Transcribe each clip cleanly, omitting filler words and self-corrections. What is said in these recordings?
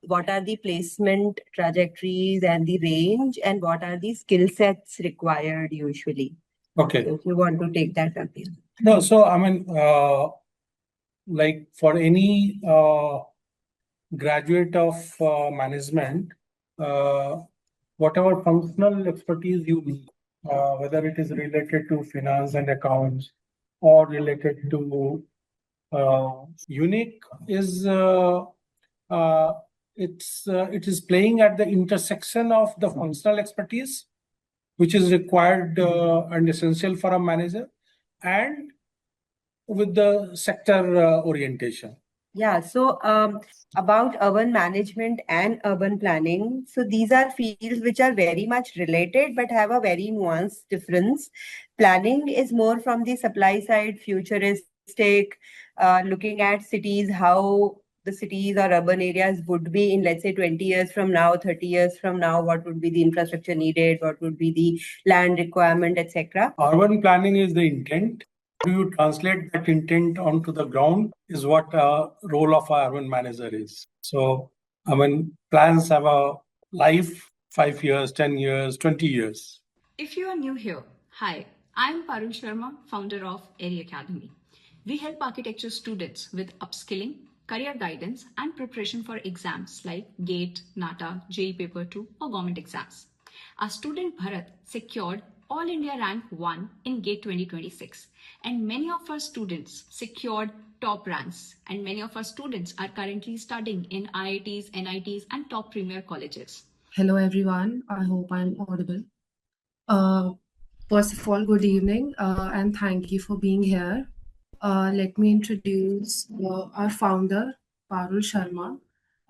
what are the placement trajectories and the range, and what are the skill sets required usually? Okay. So if you want to take that up here. No, so I mean, like for any graduate of management, whatever functional expertise you need, whether it is related to finance and accounts or related to unique, is it is playing at the intersection of the functional expertise, which is required and essential for a manager, and with the sector orientation. Yeah, so about urban management and urban planning. So these are fields which are very much related but have a very nuanced difference. Planning is more from the supply side, futuristic, looking at cities, how the cities or urban areas would be in, let's say, 20 years from now, 30 years from now, what would be the infrastructure needed, what would be the land requirement, etc. Urban planning is the intent. Do you translate that intent onto the ground is what role of our urban manager is. So, I mean, plans have a life, 5 years, 10 years, 20 years. If you are new here, hi, I'm Parul Sharma, founder of Aerie Academy. We help architecture students with upskilling, career guidance, and preparation for exams like GATE, NATA, JEE Paper 2, or government exams. Our student Bharat secured All India Rank 1 in GATE 2026, and many of our students secured top ranks, and many of our students are currently studying in IITs, NITs, and top premier colleges. Hello everyone, I hope I'm audible. First of all, good evening and thank you for being here. Let me introduce our founder, Parul Sharma,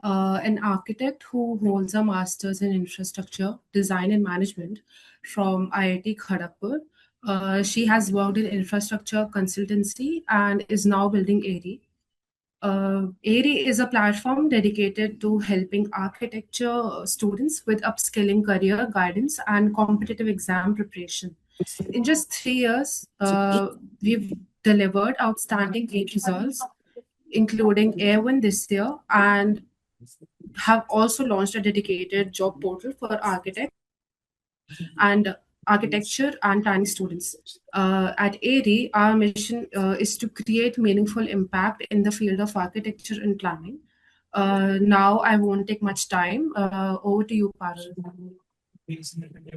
an architect who holds a master's in infrastructure, design and management from IIT Kharagpur. She has worked in infrastructure consultancy and is now building Aerie. Aerie is a platform dedicated to helping architecture students with upskilling, career guidance, and competitive exam preparation. In just 3 years, we've delivered outstanding GATE results, including A1 this year, and have also launched a dedicated job portal for architecture and planning students. At Aerie, our mission is to create meaningful impact in the field of architecture and planning. Now, I won't take much time. Over to you, Parul.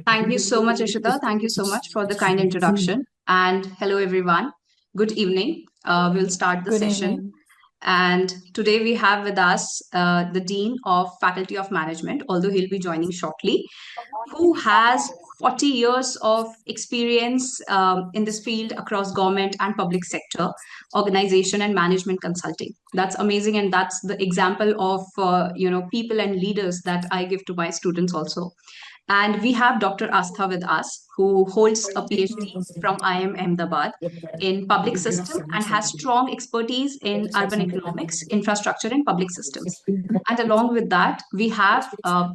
Thank you so much, Ishita. Thank you so much for the kind introduction. And hello, everyone. Good evening. We'll start the session. Evening. And today we have with us the Dean of Faculty of Management, although he'll be joining shortly, who has 40 years of experience in this field across government and public sector, organization and management consulting. That's amazing. And that's the example of, people and leaders that I give to my students also. And we have Dr. Astha with us, who holds a PhD from IIM Ahmedabad in public system and has strong expertise in urban economics, infrastructure, and public systems. And along with that, we have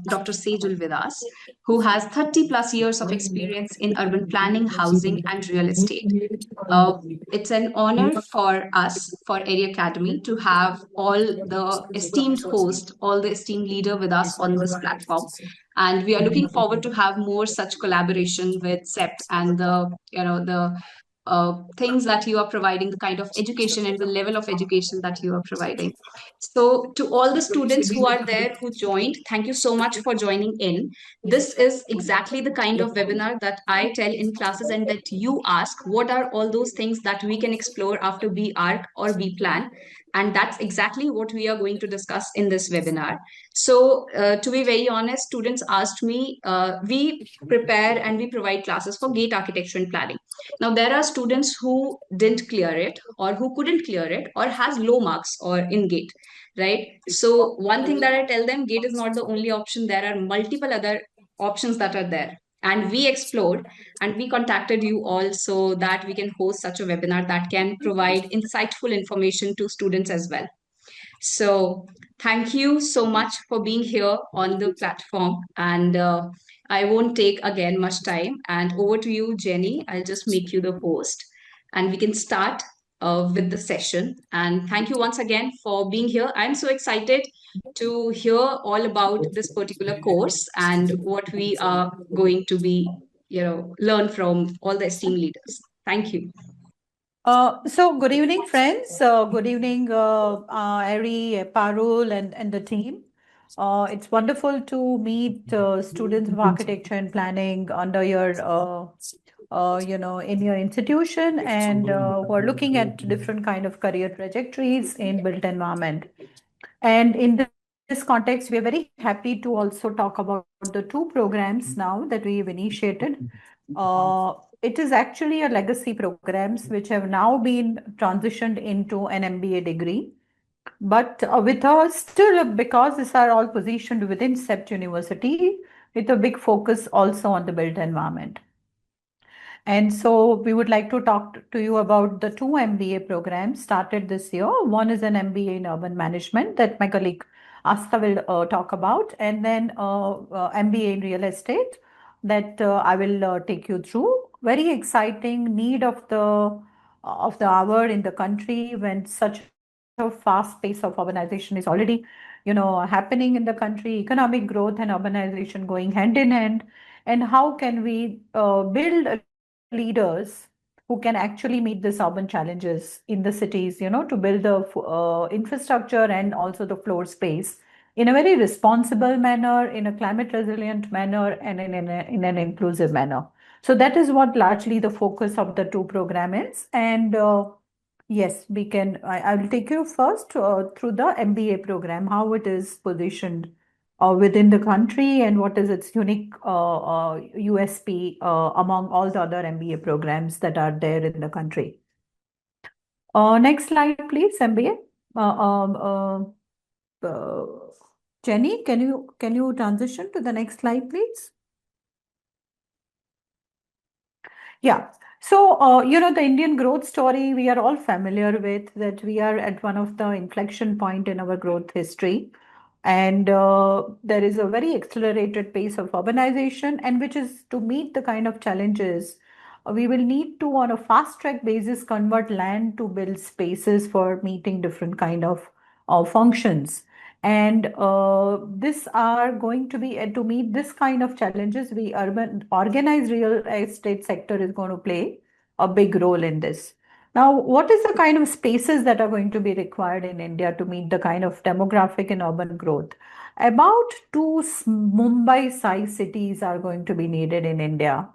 Dr. Sejal with us, who has 30 plus years of experience in urban planning, housing, and real estate. It's an honor for us, for Aerie Academy, to have all the esteemed host, all the esteemed leader with us on this platform. And we are looking forward to have more such collaboration with CEPT and the things that you are providing, the kind of education and the level of education that you are providing. So to all the students who are there, who joined, thank you so much for joining in. This is exactly the kind of webinar that I tell in classes and that you ask, what are all those things that we can explore after B.Arch or B.Plan? And that's exactly what we are going to discuss in this webinar. So to be very honest, students asked me, we prepare and we provide classes for GATE architecture and planning. Now, there are students who didn't clear it or who couldn't clear it or has low marks or in GATE, right? So one thing that I tell them, GATE is not the only option. There are multiple other options that are there. And we explored and we contacted you all so that we can host such a webinar that can provide insightful information to students as well. So thank you so much for being here on the platform. And I won't take again much time. And over to you, Jenny. I'll just make you the host and we can start with the session. And thank you once again for being here. I'm so excited to hear all about this particular course and what we are going to be, learn from all the esteemed leaders. Thank you. So good evening, friends. Good evening, Aerie, Parul, and the team. It's wonderful to meet students of architecture and planning under your, in your institution and who are looking at different kind of career trajectories in built environment. And in this context, we are very happy to also talk about the two programs now that we've initiated. It is actually a legacy programs which have now been transitioned into an MBA degree. But with us still, because these are all positioned within CEPT University, with a big focus also on the built environment. And so we would like to talk to you about the two MBA programs started this year. One is an MBA in urban management that my colleague Asta will talk about, and then MBA in real estate that I will take you through. Very exciting need of the hour in the country when such a fast pace of urbanization is already, happening in the country. Economic growth and urbanization going hand in hand, and how can we build leaders who can actually meet these urban challenges in the cities, to build the infrastructure and also the floor space in a very responsible manner, in a climate resilient manner, and in an inclusive manner. So that is what largely the focus of the two program is. And yes, I will take you first through the MBA program, how it is positioned within the country and what is its unique USP among all the other MBA programs that are there in the country. Next slide, please, MBA. Jenny, can you transition to the next slide, please? Yeah. So, the Indian growth story, we are all familiar with that we are at one of the inflection point in our growth history. And there is a very accelerated pace of urbanization, and which is to meet the kind of challenges, we will need to, on a fast track basis, convert land to build spaces for meeting different kind of functions. And this are going to be to meet this kind of challenges, we urban organized real estate sector is going to play a big role in this. Now, what is the kind of spaces that are going to be required in India to meet the kind of demographic and urban growth? About two Mumbai size cities are going to be needed in India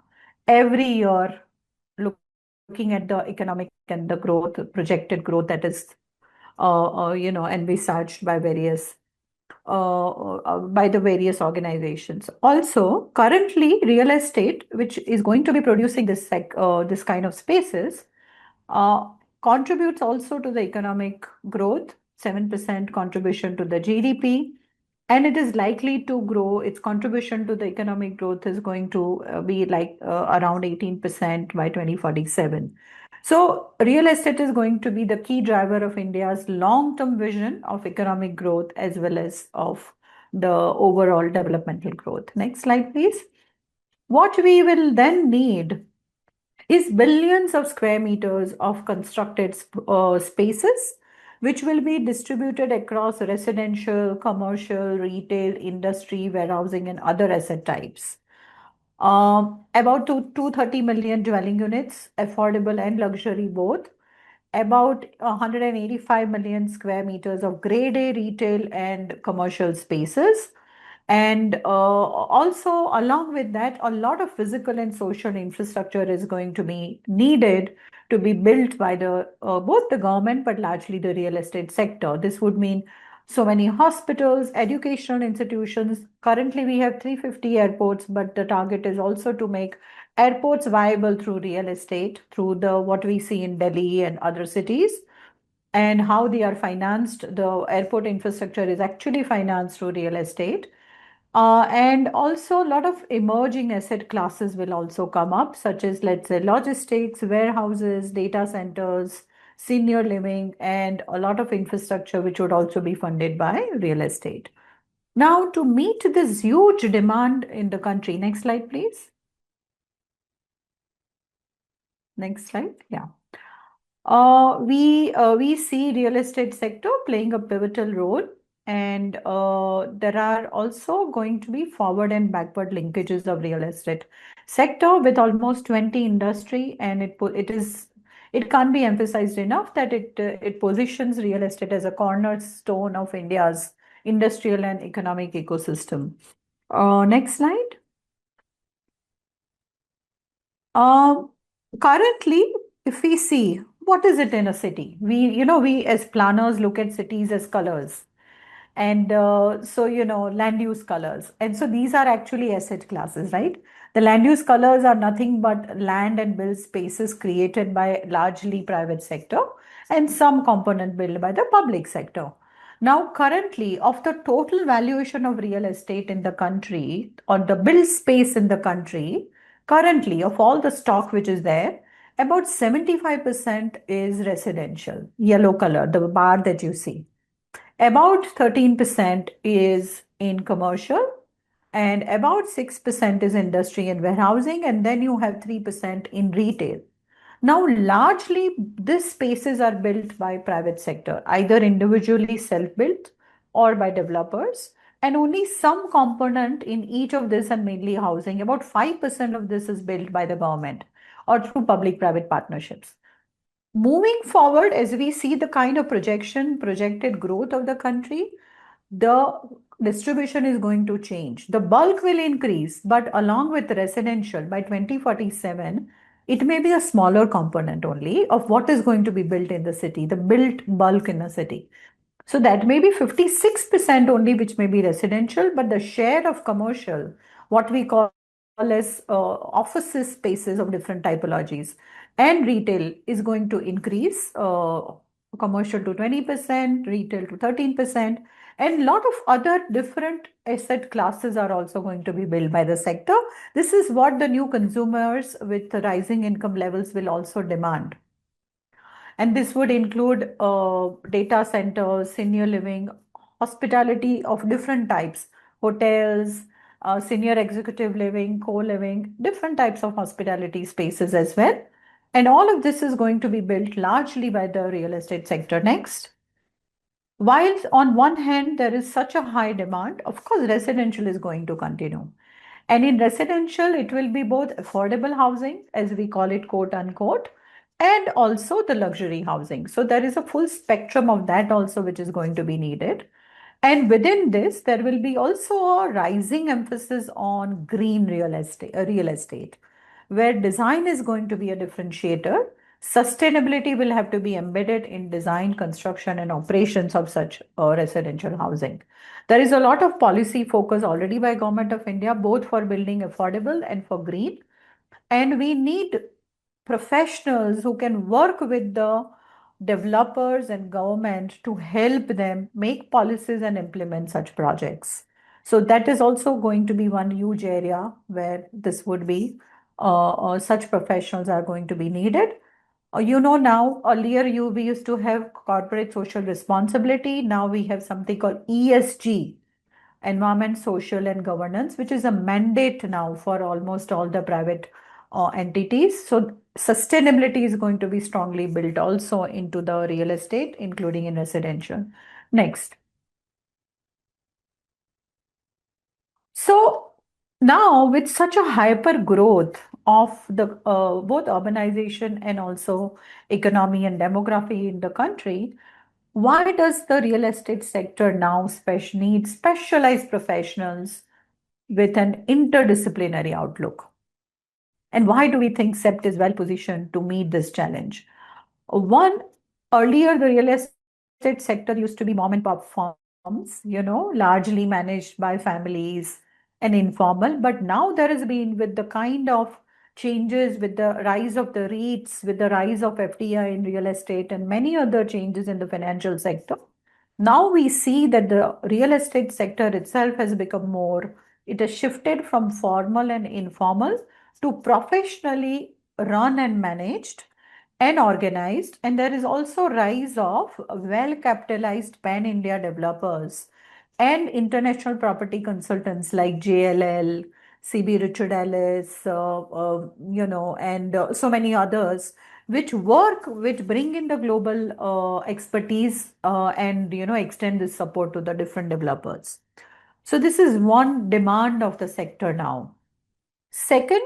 every year, looking at the economic and the growth, projected growth that is, envisaged by the various organizations. Also, currently, real estate, which is going to be producing this kind of spaces, uh, contributes also to the economic growth, 7% contribution to the GDP, and it is likely to grow. Its contribution to the economic growth is going to be like around 18% by 2047. So, real estate is going to be the key driver of India's long-term vision of economic growth as well as of the overall developmental growth. Next slide, please. What we will then need is billions of square meters of constructed spaces, which will be distributed across residential, commercial, retail, industry, warehousing, and other asset types. About 230 million dwelling units, affordable and luxury both. About 185 million square meters of grade A retail and commercial spaces. And also, along with that, a lot of physical and social infrastructure is going to be needed to be built by both the government, but largely the real estate sector. This would mean so many hospitals, educational institutions. Currently, we have 350 airports, but the target is also to make airports viable through real estate, through what we see in Delhi and other cities, and how they are financed. The airport infrastructure is actually financed through real estate. And also, a lot of emerging asset classes will also come up, such as, let's say, logistics, warehouses, data centers, senior living, and a lot of infrastructure which would also be funded by real estate. Now, to meet this huge demand in the country, next slide, please. Next slide, yeah. We see real estate sector playing a pivotal role, and there are also going to be forward and backward linkages of real estate sector with almost 20 industry, and it can't be emphasized enough that it positions real estate as a cornerstone of India's industrial and economic ecosystem. Next slide. Um, Currently, if we see what is it in a city, we as planners look at cities as colors, and land use colors, and so these are actually asset classes, right? The land use colors are nothing but land and build spaces created by largely private sector and some component built by the public sector. Now, currently, of the total valuation of real estate in the country or the build space in the country, currently, of all the stock which is there, about 75% is residential, yellow color, the bar that you see. About 13% is in commercial, and about 6% is industry and warehousing, and then you have 3% in retail. Now, largely, these spaces are built by private sector, either individually self-built or by developers, and only some component in each of this, and mainly housing, about 5% of this is built by the government or through public-private partnerships. Moving forward, as we see the kind of projected growth of the country, the distribution is going to change. The bulk will increase, but along with residential, by 2047, it may be a smaller component only of what is going to be built in the city, the built bulk in a city. So that may be 56% only, which may be residential, but the share of commercial, what we call as offices spaces of different typologies, and retail is going to increase, commercial to 20%, retail to 13%, and a lot of other different asset classes are also going to be built by the sector. This is what the new consumers with rising income levels will also demand. And this would include data centers, senior living, hospitality of different types, hotels, senior executive living, co-living, different types of hospitality spaces as well. And all of this is going to be built largely by the real estate sector next. While on one hand, there is such a high demand, of course, residential is going to continue. And in residential, it will be both affordable housing, as we call it, quote unquote, and also the luxury housing. So there is a full spectrum of that also, which is going to be needed. And within this, there will be also a rising emphasis on green real estate, where design is going to be a differentiator. Sustainability will have to be embedded in design, construction, and operations of such residential housing. There is a lot of policy focus already by Government of India, both for building affordable and for green. And we need professionals who can work with the developers and government to help them make policies and implement such projects. So that is also going to be one huge area where this would be, such professionals are going to be needed. Now earlier we used to have corporate social responsibility. Now we have something called ESG, environment, social, and governance, which is a mandate now for almost all the private entities. So sustainability is going to be strongly built also into the real estate, including in residential. Next. So now with such a hyper growth of the both urbanization and also economy and demography in the country, why does the real estate sector now need specialized professionals with an interdisciplinary outlook? And why do we think CEPT is well positioned to meet this challenge? One, earlier the real estate sector used to be mom and pop firms, largely managed by families and informal. But now there has been, with the kind of changes, with the rise of the REITs, with the rise of FDI in real estate, and many other changes in the financial sector, now we see that the real estate sector itself has become more, it has shifted from formal and informal to professionally run and managed and organized. And there is also rise of well capitalized pan India developers and international property consultants like JLL, CB Richard Ellis, and so many others, which bring in the global expertise and extend this support to the different developers. So this is one demand of the sector now. Second,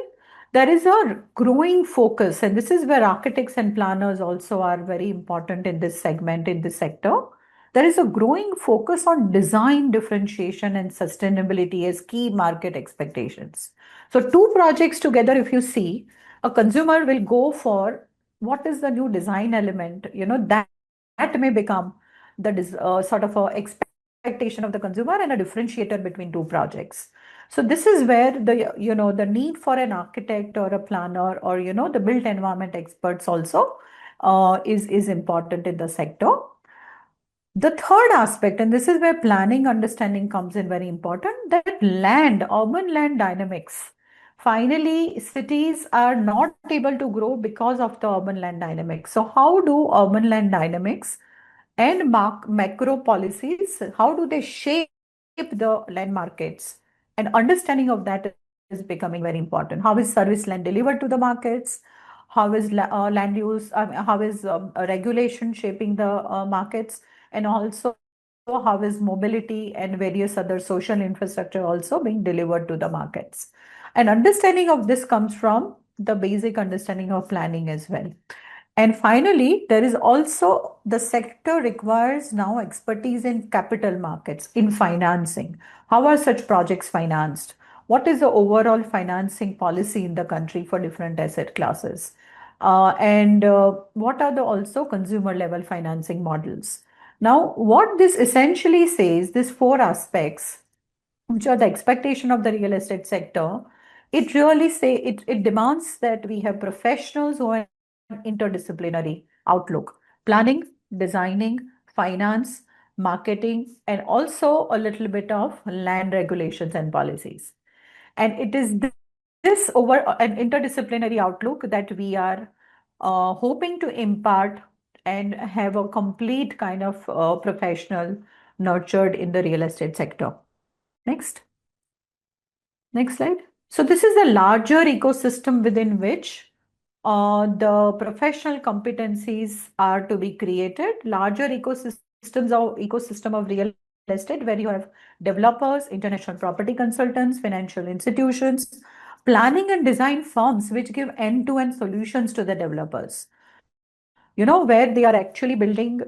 there is a growing focus, and this is where architects and planners also are very important in this segment, in this sector. There is a growing focus on design differentiation and sustainability as key market expectations. So, two projects together, if you see, a consumer will go for what is the new design element, that may become the sort of a expectation of the consumer and a differentiator between two projects. So this is where the need for an architect or a planner or the built environment experts also is important in the sector. The third aspect, and this is where planning understanding comes in very important, that urban land dynamics. Finally, cities are not able to grow because of the urban land dynamics. So how do urban land dynamics and macro policies, how do they shape the land markets? And understanding of that is becoming very important. How is service land delivered to the markets? How is land use, how is regulation shaping the markets? And also how is mobility and various other social infrastructure also being delivered to the markets? And understanding of this comes from the basic understanding of planning as well. And finally, there is also the sector requires now expertise in capital markets, in financing. How are such projects financed? What is the overall financing policy in the country for different asset classes? And what are the also consumer level financing models? Now, what this essentially says, these four aspects, which are the expectation of the real estate sector, it demands that we have professionals who are interdisciplinary outlook, planning, designing, finance, marketing, and also a little bit of land regulations and policies. And it is this over an interdisciplinary outlook that we are hoping to impart and have a complete kind of professional nurtured in the real estate sector. Next. Next slide. So this is the larger ecosystem within which the professional competencies are to be created. Larger ecosystem of real estate where you have developers, international property consultants, financial institutions, planning and design firms which give end-to-end solutions to the developers. Where they are actually building,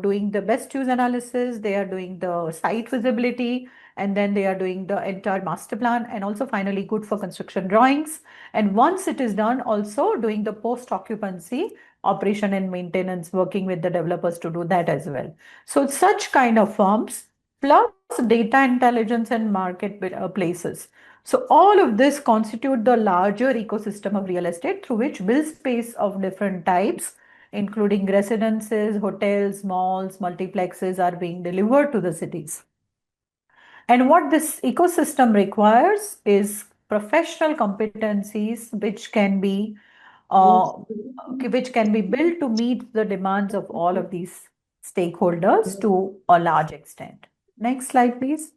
doing the best use analysis, they are doing the site visibility, and then they are doing the entire master plan, and also finally good for construction drawings. And once it is done, also doing the post-occupancy operation and maintenance, working with the developers to do that as well. So such kind of firms, plus data intelligence and market places. So all of this constitute the larger ecosystem of real estate through which build space of different types, including residences, hotels, malls, multiplexes are being delivered to the cities. And what this ecosystem requires is professional competencies which can be built to meet the demands of all of these stakeholders to a large extent. Next slide, please.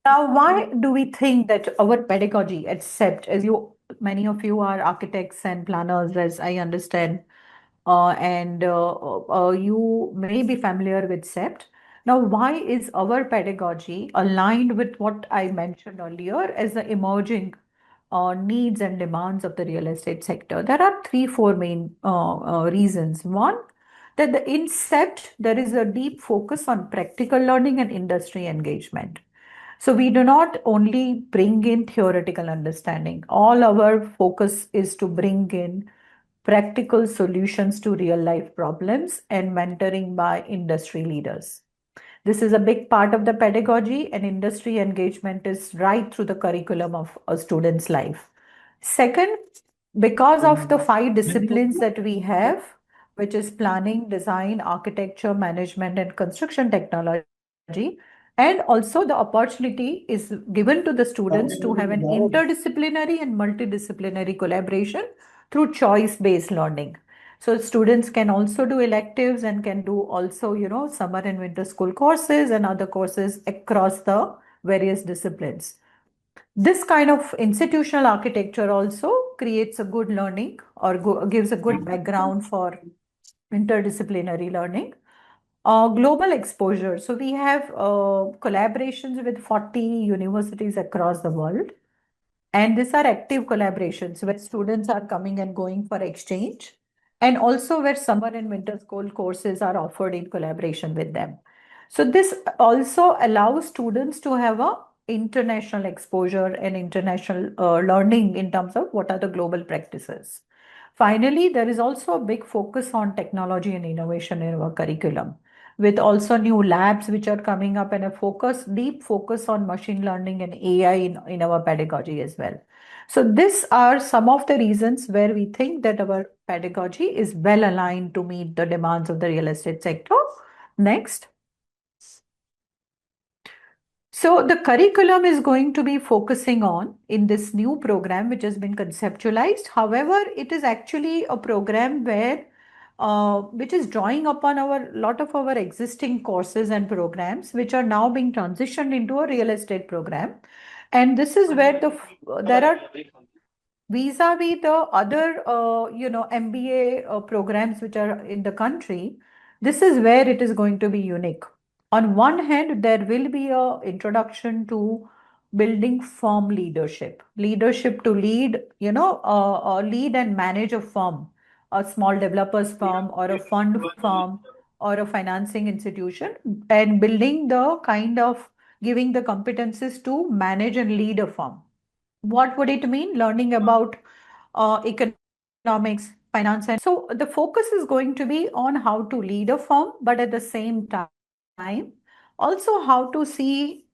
Now, why do we think that our pedagogy at CEPT, many of you are architects and planners, as I understand, and you may be familiar with CEPT. Now, why is our pedagogy aligned with what I mentioned earlier as the emerging needs and demands of the real estate sector? There are 3-4 main reasons. One, that in CEPT, there is a deep focus on practical learning and industry engagement. So we do not only bring in theoretical understanding. All our focus is to bring in practical solutions to real life problems and mentoring by industry leaders. This is a big part of the pedagogy, and industry engagement is right through the curriculum of a student's life. Second, because of the 5 disciplines that we have, which is planning, design, architecture, management, and construction technology, and also the opportunity is given to the students to have an interdisciplinary and multidisciplinary collaboration through choice-based learning. So students can also do electives and can do also, summer and winter school courses and other courses across the various disciplines. This kind of institutional architecture also creates a good learning or gives a good background for interdisciplinary learning. Global exposure. So we have collaborations with 40 universities across the world. And these are active collaborations where students are coming and going for exchange, and also where summer and winter school courses are offered in collaboration with them. So this also allows students to have a international exposure and international learning in terms of what are the global practices. Finally, there is also a big focus on technology and innovation in our curriculum, with also new labs which are coming up and a deep focus on machine learning and AI in our pedagogy as well. So these are some of the reasons where we think that our pedagogy is well aligned to meet the demands of the real estate sector. Next. So the curriculum is going to be focusing on in this new program which has been conceptualized. However, it is actually a program where which is drawing upon our lot of our existing courses and programs which are now being transitioned into a real estate program. And this is where there are vis-a-vis the other MBA programs which are in the country. This is where it is going to be unique. On one hand, there will be a introduction to building firm leadership to lead, lead and manage a firm, a small developers firm or a fund firm or a financing institution, and building the kind of giving the competencies to manage and lead a firm. What would it mean? Learning about economics, finance, and so the focus is going to be on how to lead a firm, but at the same time, also how to see,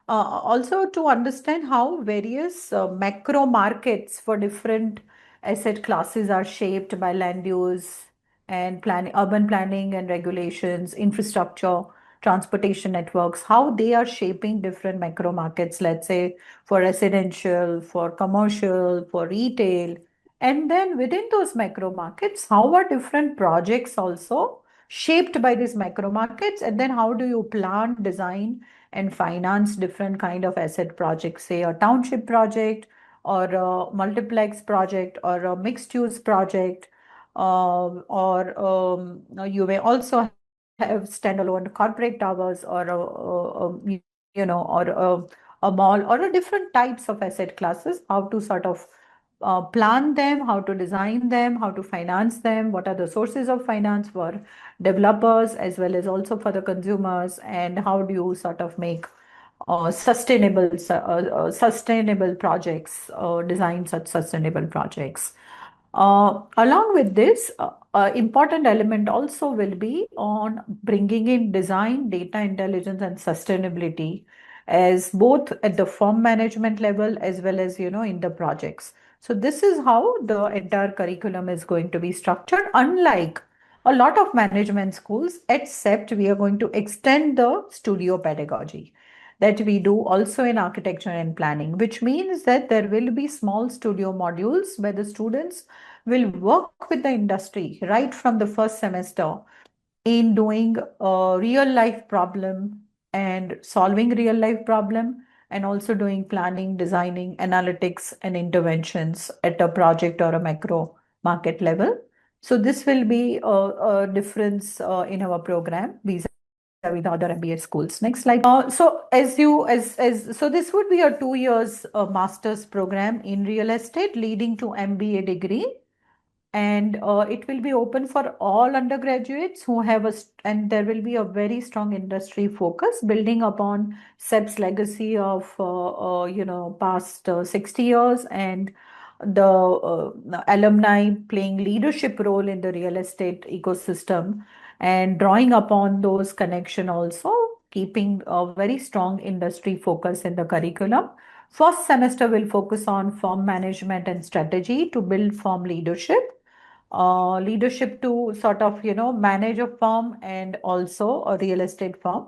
also to understand how various macro markets for different asset classes are shaped by land use and urban planning and regulations, infrastructure, transportation networks, how they are shaping different macro markets, let's say for residential, for commercial, for retail. And then within those macro markets, how are different projects also shaped by these macro markets? And then how do you plan, design, and finance different kind of asset projects, say a township project or a multiplex project or a mixed use project, or you may also have standalone corporate towers or a mall or a different types of asset classes, how to sort of plan them, how to design them, how to finance them, what are the sources of finance for developers as well as also for the consumers, and how do you sort of make sustainable projects, design such sustainable projects. Along with this, important element also will be on bringing in design, data intelligence, and sustainability as both at the firm management level as well as in the projects. So this is how the entire curriculum is going to be structured. Unlike a lot of management schools, at CEPT we are going to extend the studio pedagogy that we do also in architecture and planning, which means that there will be small studio modules where the students will work with the industry right from the first semester in doing a real life problem and solving real life problem, and also doing planning, designing, analytics, and interventions at a project or a macro market level. So this will be a difference in our program with the other MBA schools. Next slide. So so this would be a 2 years master's program in real estate leading to MBA degree, and it will be open for all undergraduates who have and there will be a very strong industry focus building upon CEP's legacy of past 60 years, and the alumni playing leadership role in the real estate ecosystem and drawing upon those connection, also keeping a very strong industry focus in the curriculum. First semester will focus on firm management and strategy to build firm leadership to sort of manage a firm and also a real estate firm.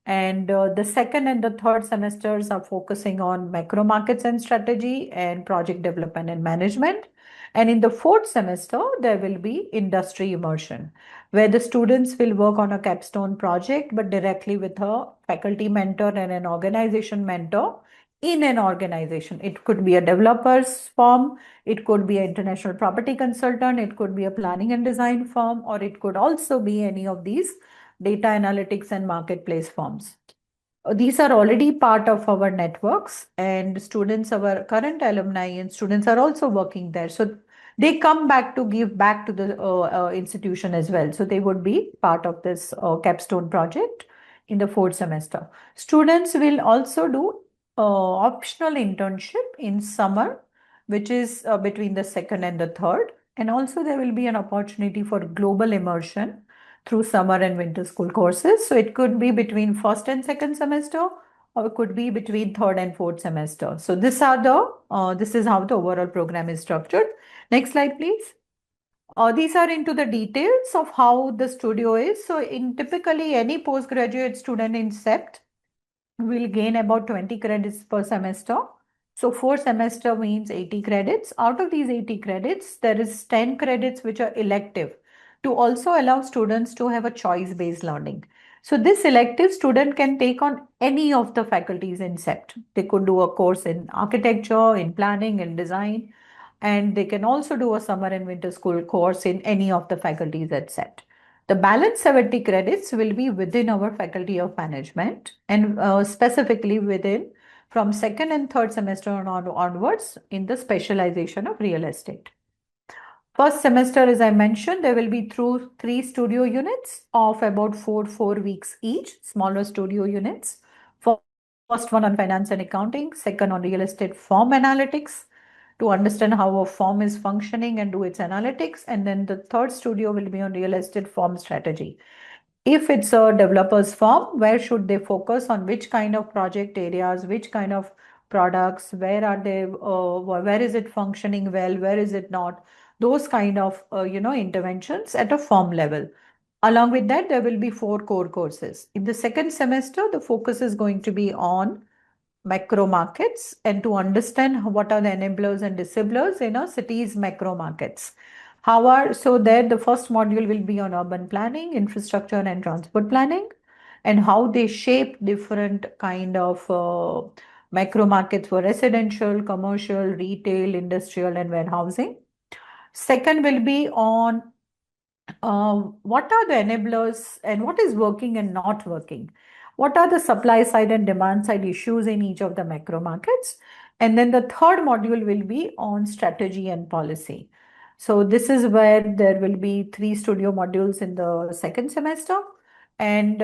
And the second and the third semesters are focusing on macro markets and strategy and project development and management. And in the fourth semester, there will be industry immersion, where the students will work on a capstone project, but directly with a faculty mentor and an organization mentor in an organization. It could be a developer's firm, it could be an international property consultant, it could be a planning and design firm, or it could also be any of these data analytics and marketplace firms. These are already part of our networks, and students, our current alumni and students are also working there. So they come back to give back to the institution as well. So they would be part of this capstone project in the fourth semester. Students will also do optional internship in summer, which is between the second and the third. And also there will be an opportunity for global immersion through summer and winter school courses. So it could be between first and second semester, or it could be between third and fourth semester. So this is how the overall program is structured. Next slide, please. These are into the details of how the studio is. So in typically any postgraduate student in CEPT will gain about 20 credits per semester. So 4 semester means 80 credits. Out of these 80 credits, there is 10 credits which are elective to also allow students to have a choice-based learning. So this elective student can take on any of the faculties in CEPT. They could do a course in architecture, in planning, in design, and they can also do a summer and winter school course in any of the faculties at CEPT. The balance 70 credits will be within our Faculty of Management, and specifically within from second and third semester onwards in the specialization of real estate. First semester, as I mentioned, there will be through 3 studio units of about 4 weeks each, smaller studio units. First one on finance and accounting, second on real estate firm analytics, to understand how a firm is functioning and do its analytics. And then the third studio will be on real estate firm strategy. If it's a developer's firm, where should they focus on which kind of project areas, which kind of products, where are they, where is it functioning well, where is it not? Those kind of, interventions at a firm level. Along with that, there will be 4 core courses. In the second semester, the focus is going to be on macro markets and to understand what are the enablers and disabler in a city's macro markets. So there the first module will be on urban planning, infrastructure and transport planning, and how they shape different kind of macro markets for residential, commercial, retail, industrial and warehousing. Second will be on what are the enablers and what is working and not working? What are the supply side and demand side issues in each of the macro markets? And then the third module will be on strategy and policy. So this is where there will be 3 studio modules in the second semester and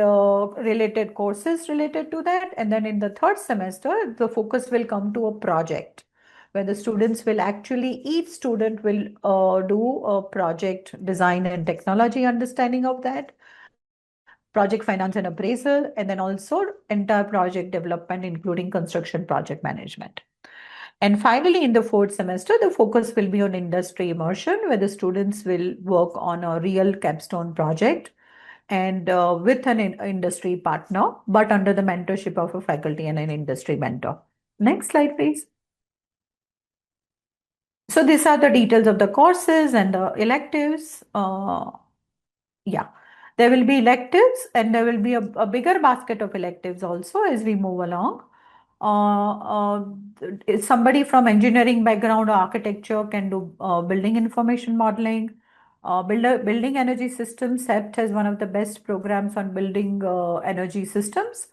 related courses related to that. And then in the third semester, the focus will come to a project where the students will actually, each student will do a project design and technology understanding of that, project finance and appraisal, and then also entire project development, including construction project management. And finally, in the fourth semester, the focus will be on industry immersion, where the students will work on a real capstone project and with an industry partner, but under the mentorship of a faculty and an industry mentor. Next slide, please. So these are the details of the courses and the electives. Yeah, there will be electives and there will be a bigger basket of electives also as we move along. Somebody from engineering background or architecture can do building information modeling. Building energy systems. CEPT has one of the best programs on building energy systems.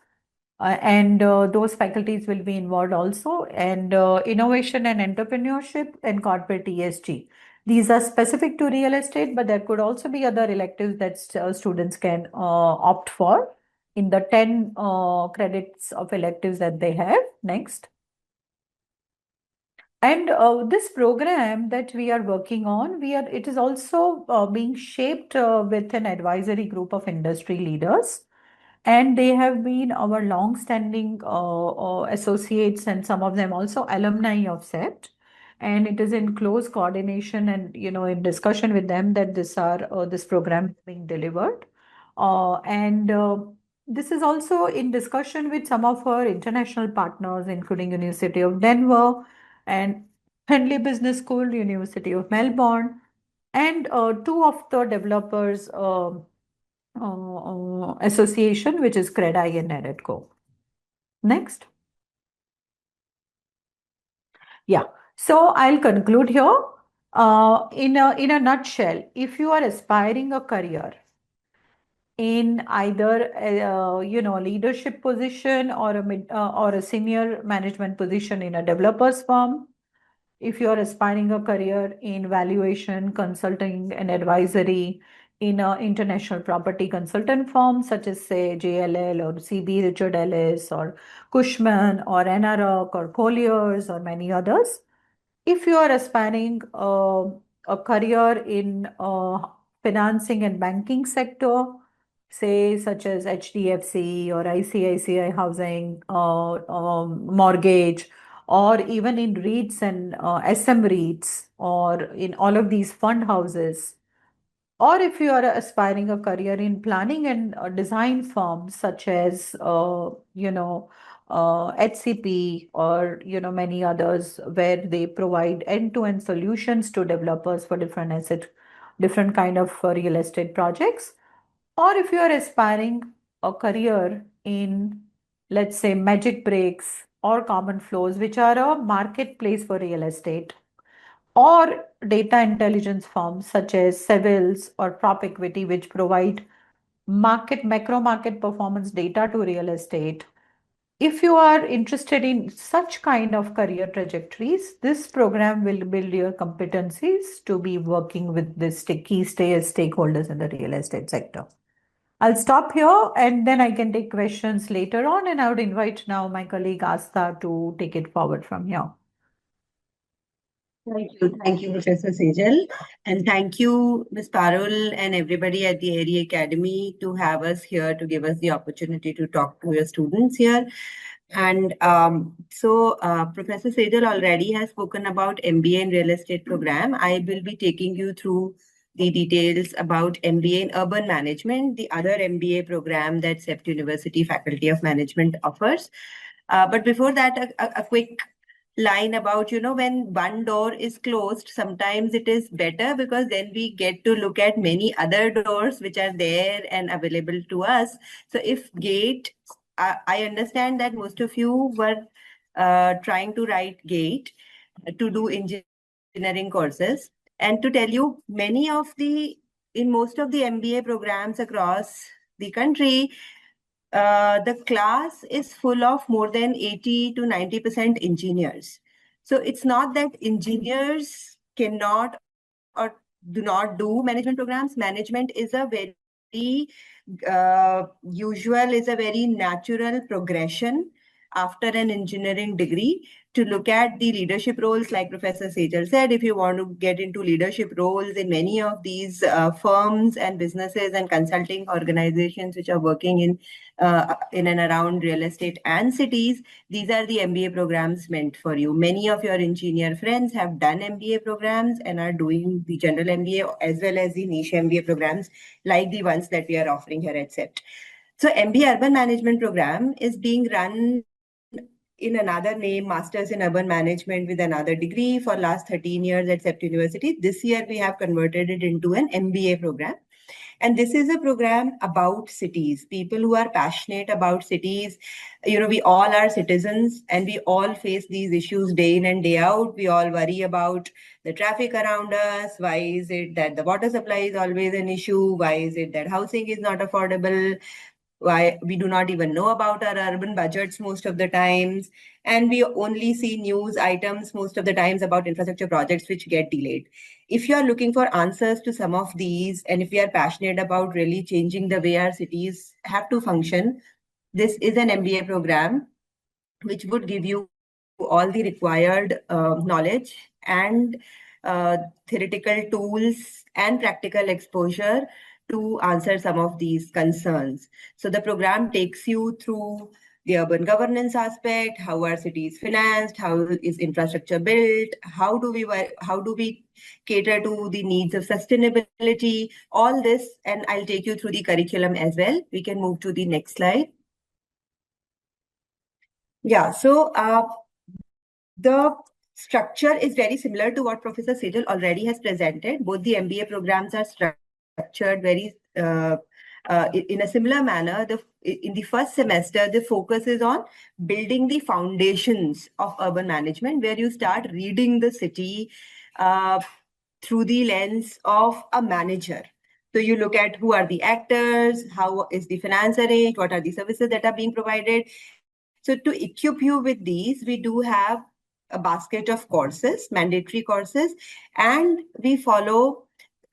And those faculties will be involved also, and innovation and entrepreneurship and corporate ESG. These are specific to real estate, but there could also be other electives that students can opt for in the 10 credits of electives that they have. Next. And this program that we are working on, it is also being shaped with an advisory group of industry leaders. And they have been our long-standing associates, and some of them also alumni of CEPT. And it is in close coordination and in discussion with them that this program is being delivered. And this is also in discussion with some of our international partners, including University of Denver and Henley Business School, University of Melbourne, and 2 of the developers. Association, which is CREDI and NEREDCO. Next. Yeah. So I'll conclude here. In a nutshell, if you are aspiring a career in either leadership position or a senior management position in a developer's firm, if you are aspiring a career in valuation, consulting, and advisory in an international property consultant firm such as say JLL or CB Richard Ellis or Cushman or NROC or Colliers or many others, if you are aspiring a career in financing and banking sector, say such as HDFC or ICICI Housing, mortgage, or even in REITs and SM REITs, or in all of these fund houses, or if you are aspiring a career in planning and design firms such as HCP or many others where they provide end-to-end solutions to developers for different kind of real estate projects, or if you are aspiring a career in, let's say, magic breaks or common flows, which are a marketplace for real estate, or data intelligence firms such as Sevils or Prop Equity, which provide macro market performance data to real estate. If you are interested in such kind of career trajectories, this program will build your competencies to be working with this key stakeholders in the real estate sector. I'll stop here and then I can take questions later on, and I would invite now my colleague Asta to take it forward from here. Thank you, Professor Sejal. And thank you, Ms. Parul and everybody at the Aerie Academy to have us here to give us the opportunity to talk to your students here. And Professor Sejal already has spoken about MBA in Real Estate program. I will be taking you through the details about MBA in Urban Management, the other MBA program that CEPT University Faculty of Management offers. But before that, a quick line about, when one door is closed, sometimes it is better because then we get to look at many other doors which are there and available to us. So if GATE, I understand that most of you were trying to write GATE to do engineering courses. And to tell you, in most of the MBA programs across the country, the class is full of more than 80 to 90% engineers. So it's not that engineers cannot or do not do management programs. Management is a very natural progression after an engineering degree to look at the leadership roles. Like Professor Sejal said, if you want to get into leadership roles in many of these firms and businesses and consulting organizations which are working in and around real estate and cities, these are the MBA programs meant for you. Many of your engineer friends have done MBA programs and are doing the general MBA as well as the niche MBA programs like the ones that we are offering here at CEPT. So MBA Urban Management program is being run in another name, Masters in Urban Management with another degree, for last 13 years at CEPT University. This year, we have converted it into an MBA program. And this is a program about cities, people who are passionate about cities. We all are citizens and we all face these issues day in and day out. We all worry about the traffic around us. Why is it that the water supply is always an issue? Why is it that housing is not affordable? Why we do not even know about our urban budgets most of the times, and we only see news items most of the times about infrastructure projects which get delayed. If you are looking for answers to some of these, and if we are passionate about really changing the way our cities have to function, this is an MBA program which would give you all the required knowledge and theoretical tools and practical exposure to answer some of these concerns. So the program takes you through the urban governance aspect, how are cities financed, how is infrastructure built, how do we cater to the needs of sustainability, all this, and I'll take you through the curriculum as well. We can move to the next slide. Yeah, so the structure is very similar to what Professor Sejal already has presented. Both the MBA programs are structured very in a similar manner, in the first semester, the focus is on building the foundations of urban management, where you start reading the city through the lens of a manager. So you look at who are the actors, how is the finance arranged, what are the services that are being provided. So to equip you with these, we do have a basket of courses, mandatory courses, and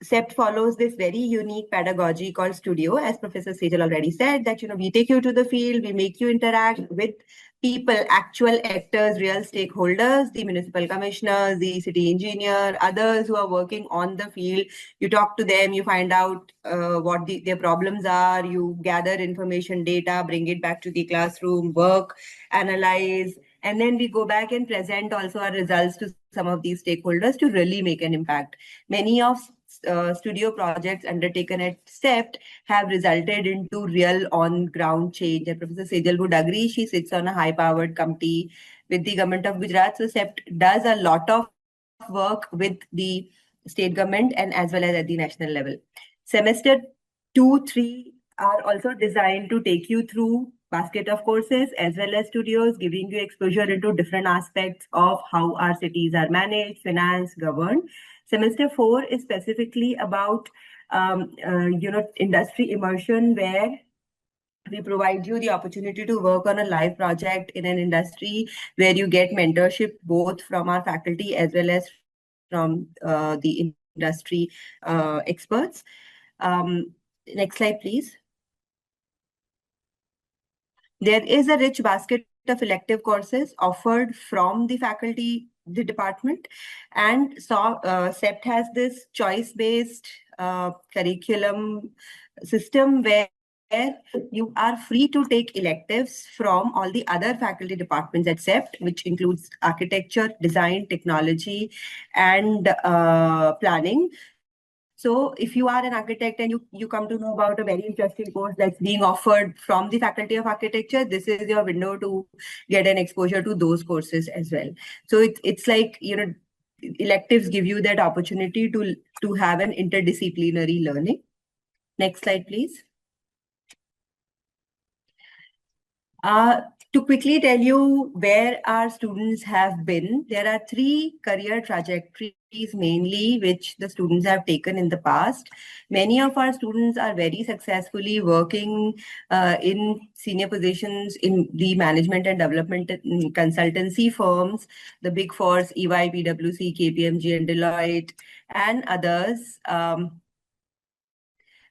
CEPT follows this very unique pedagogy called Studio, as Professor Sejal already said, that we take you to the field, we make you interact with people, actual actors, real stakeholders, the municipal commissioners, the city engineer, others who are working on the field. You talk to them, you find out what their problems are, you gather information, data, bring it back to the classroom, work, analyze, and then we go back and present also our results to some of these stakeholders to really make an impact. Many of studio projects undertaken at CEPT have resulted into real on-ground change. And Professor Sejal would agree, she sits on a high-powered committee with the government of Gujarat. So CEPT does a lot of work with the state government and as well as at the national level. Semester 2-3 are also designed to take you through basket of courses as well as studios, giving you exposure into different aspects of how our cities are managed, financed, governed. Semester 4 is specifically about industry immersion, where we provide you the opportunity to work on a live project in an industry where you get mentorship both from our faculty as well as from the industry experts. Next slide, please. There is a rich basket of elective courses offered from the faculty, the department, and so CEPT has this choice-based curriculum system where you are free to take electives from all the other faculty departments at CEPT, which includes architecture, design, technology, and planning. So if you are an architect and you come to know about a very interesting course that's being offered from the Faculty of Architecture, this is your window to get an exposure to those courses as well. So it's like, electives give you that opportunity to have an interdisciplinary learning. Next slide, please. To quickly tell you where our students have been, there are 3 career trajectories mainly which the students have taken in the past. Many of our students are very successfully working in senior positions in the management and development consultancy firms, the big fours, EY, PwC, KPMG, and Deloitte, and others.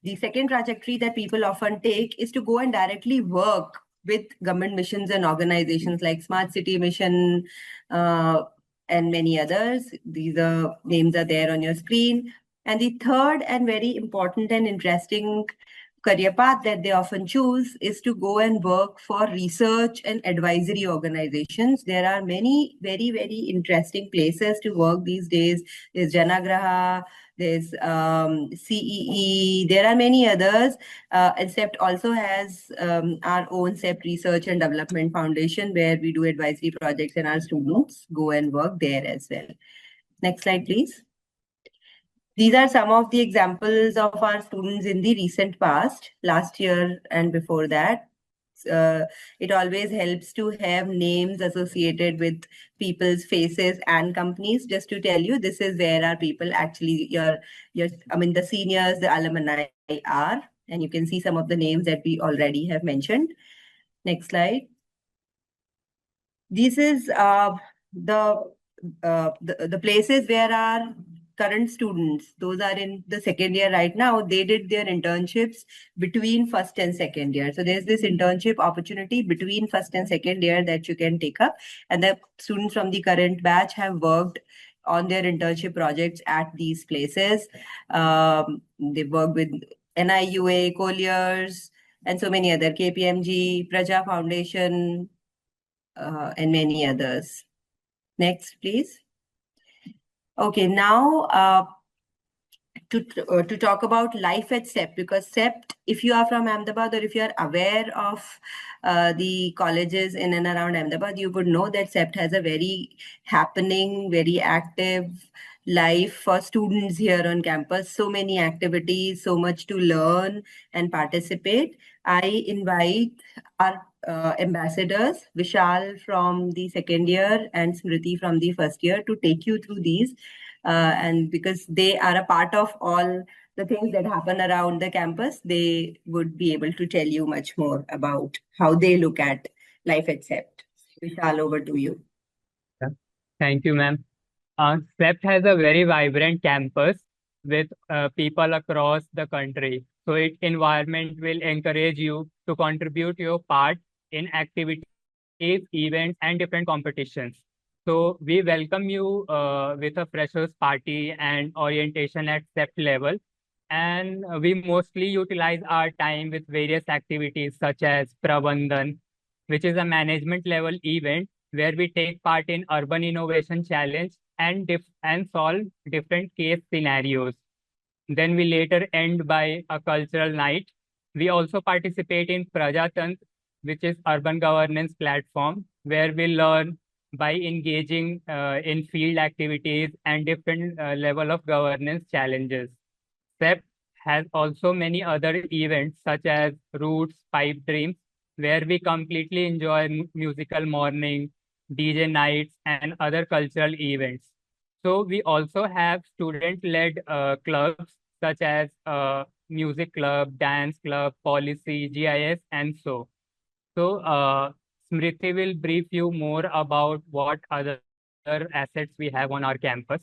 The second trajectory that people often take is to go and directly work with government missions and organizations like Smart City Mission and many others. These names are there on your screen. And the third and very important and interesting career path that they often choose is to go and work for research and advisory organizations. There are many very, very interesting places to work these days. There's Janagraha, there's CEE, there are many others. And CEPT also has our own CEPT Research and Development Foundation, where we do advisory projects and our students go and work there as well. Next slide, please. These are some of the examples of our students in the recent past, last year and before that. It always helps to have names associated with people's faces and companies. Just to tell you, this is where our people actually, the seniors, the alumni are. And you can see some of the names that we already have mentioned. Next slide. This is the places where our current students, those are in the second year right now, they did their internships between first and second year. So there's this internship opportunity between first and second year that you can take up. And the students from the current batch have worked on their internship projects at these places. They work with NIUA, Colliers, and so many other, KPMG, Praja Foundation, and many others. Next, please. Okay, now to talk about life at CEPT, because CEPT, if you are from Ahmedabad or if you are aware of the colleges in and around Ahmedabad, you would know that CEPT has a very happening, very active life for students here on campus. So many activities, so much to learn and participate. I invite our ambassadors, Vishal from the second year and Smriti from the first year, to take you through these. And because they are a part of all the things that happen around the campus, they would be able to tell you much more about how they look at life at CEPT. Vishal, over to you. Yeah. Thank you, ma'am. CEPT has a very vibrant campus with people across the country. So its environment will encourage you to contribute your part in activities, events, and different competitions. So we welcome you with a freshers party and orientation at CEPT level. And we mostly utilize our time with various activities such as Prabandhan, which is a management level event where we take part in urban innovation challenge and solve different case scenarios. Then we later end by a cultural night. We also participate in Prajatantra, which is urban governance platform, where we learn by engaging in field activities and different level of governance challenges. CEP has also many other events such as Roots, Pipe Dreams, where we completely enjoy musical morning, DJ nights, and other cultural events. So we also have student-led clubs such as music club, dance club, policy, GIS, and so. So Smriti will brief you more about what other assets we have on our campus.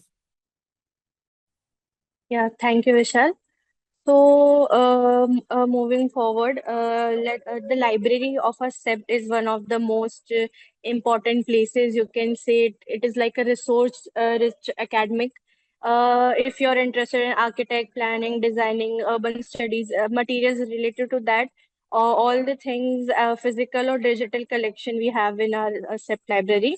Yeah, thank you, Vishal. So, moving forward, the library of a CEPT is one of the most important places. You can say it is like a resource-rich academic. If you're interested in architect, planning, designing, urban studies, materials related to that, all the things, physical or digital collection we have in our CEPT library.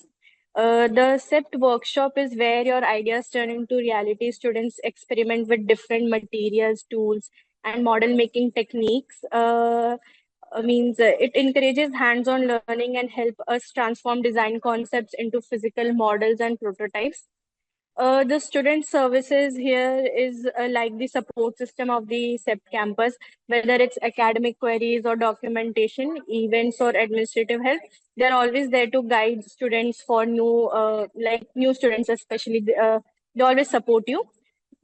The CEPT workshop is where your ideas turn into reality. Students experiment with different materials, tools, and model making techniques. Means It encourages hands-on learning and help us transform design concepts into physical models and prototypes. The student services here is like the support system of the CEPT campus, whether it's academic queries or documentation, events or administrative help. They're always there to guide students for new students, especially. They always support you.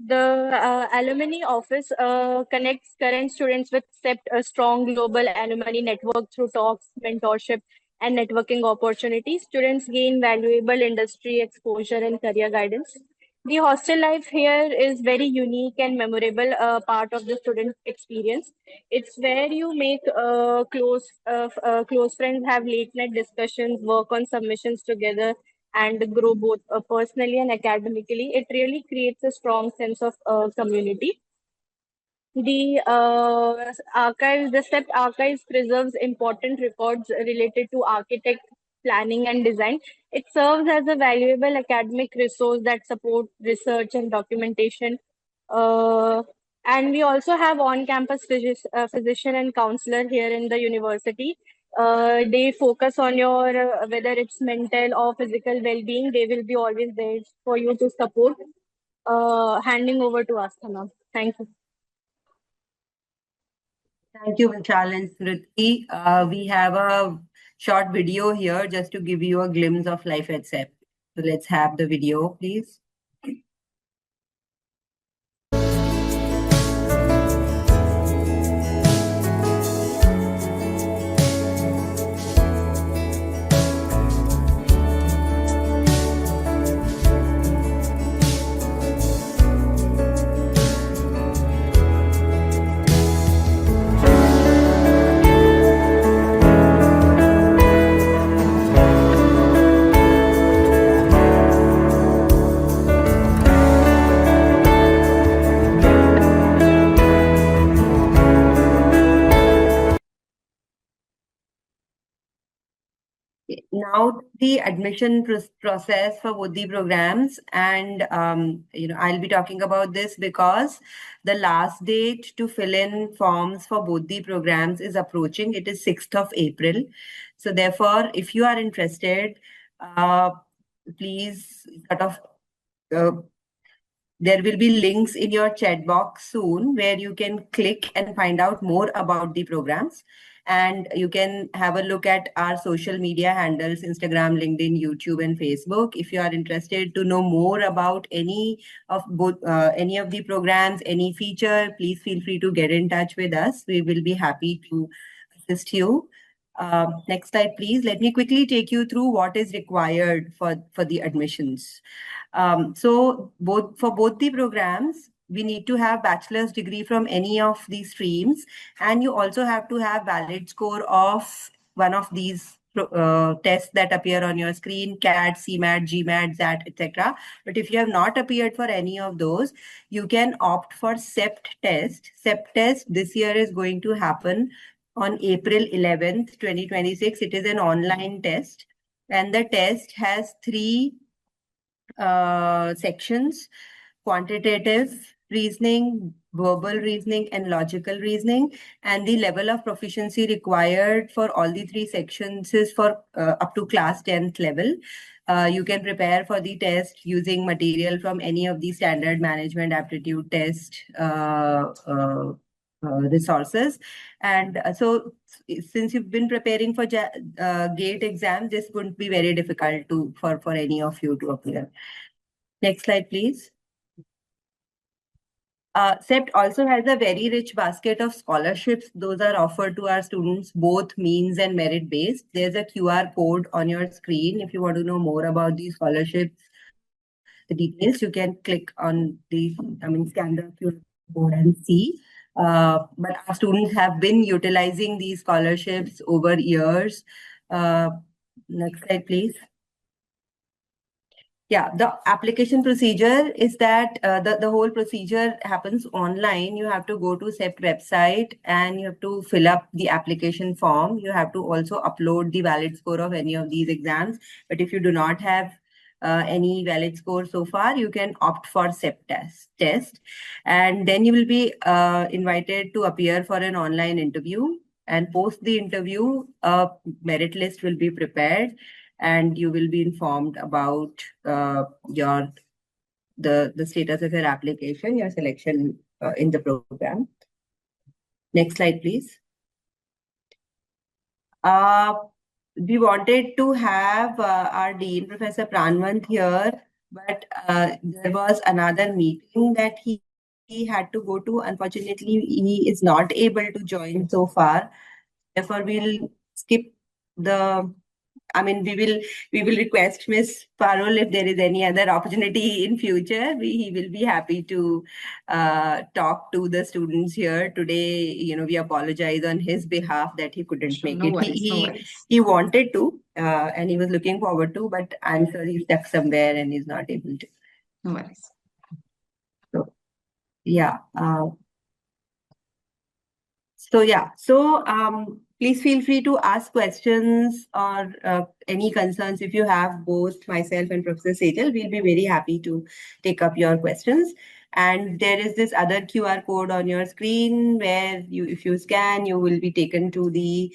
The alumni office connects current students with CEPT, a strong global alumni network through talks, mentorship, and networking opportunities. Students gain valuable industry exposure and career guidance. The hostel life here is very unique and memorable part of the student experience. It's where you make close friends, have late night discussions, work on submissions together, and grow both personally and academically. It really creates a strong sense of community. The SEPT archives preserves important records related to architect planning and design. It serves as a valuable academic resource that support research and documentation. Uh, and we also have on-campus physician and counselor here in the university. They focus on your whether it's mental or physical well-being. They will be always there for you to support. Handing over to Asthana. Thank you. Thank you, Vishal and Smriti. We have a short video here just to give you a glimpse of life at CEPT. So let's have the video, please. Now the admission process for both the programs, and I'll be talking about this because the last date to fill in forms for both the programs is approaching. It is 6th of April. So therefore, if you are interested, please sort of There will be links in your chat box soon where you can click and find out more about the programs. And you can have a look at our social media handles, Instagram, LinkedIn, YouTube, and Facebook. If you are interested to know more about any of the programs, any feature, please feel free to get in touch with us. We will be happy to assist you. Next slide, please. Let me quickly take you through what is required for the admissions. So for both the programs, we need to have bachelor's degree from any of these streams, and you also have to have valid score of one of these tests that appear on your screen: CAT, CMAT, GMAT, XAT, etc. But if you have not appeared for any of those, you can opt for CEPT test. CEPT test this year is going to happen on April 11th, 2026. It is an online test, and the test has three sections: quantitative reasoning, verbal reasoning, and logical reasoning. And the level of proficiency required for all the three sections is for up to class 10th level. You can prepare for the test using material from any of the standard management aptitude test resources. And so since you've been preparing for GATE exam, this wouldn't be very difficult for any of you to appear. Next slide, please. CEPT also has a very rich basket of scholarships. Those are offered to our students, both means and merit based. There's a QR code on your screen. If you want to know more about these scholarships, the details, you can click on scan the QR code and see. But our students have been utilizing these scholarships over years. Next slide, please. Yeah, the application procedure is that the whole procedure happens online. You have to go to CEPT website and you have to fill up the application form. You have to also upload the valid score of any of these exams. But if you do not have any valid score so far, you can opt for CEPT test. And then you will be invited to appear for an online interview. And post the interview, a merit list will be prepared, and you will be informed about the status of your application, your selection in the program. Next slide, please. We wanted to have our Dean, Professor Pranavant, here, but there was another meeting that he had to go to. Unfortunately, he is not able to join so far. Therefore, we'll skip the we will request Ms. Parul if there is any other opportunity in future. He will be happy to talk to the students here today. We apologize on his behalf that he couldn't make it. He wanted to, and he was looking forward to, but I'm sure he's stuck somewhere and he's not able to. No worries. So, yeah. Please feel free to ask questions or any concerns if you have. Both myself and Professor Sejal, we'll be very happy to take up your questions. And there is this other QR code on your screen where if you scan, you will be taken to the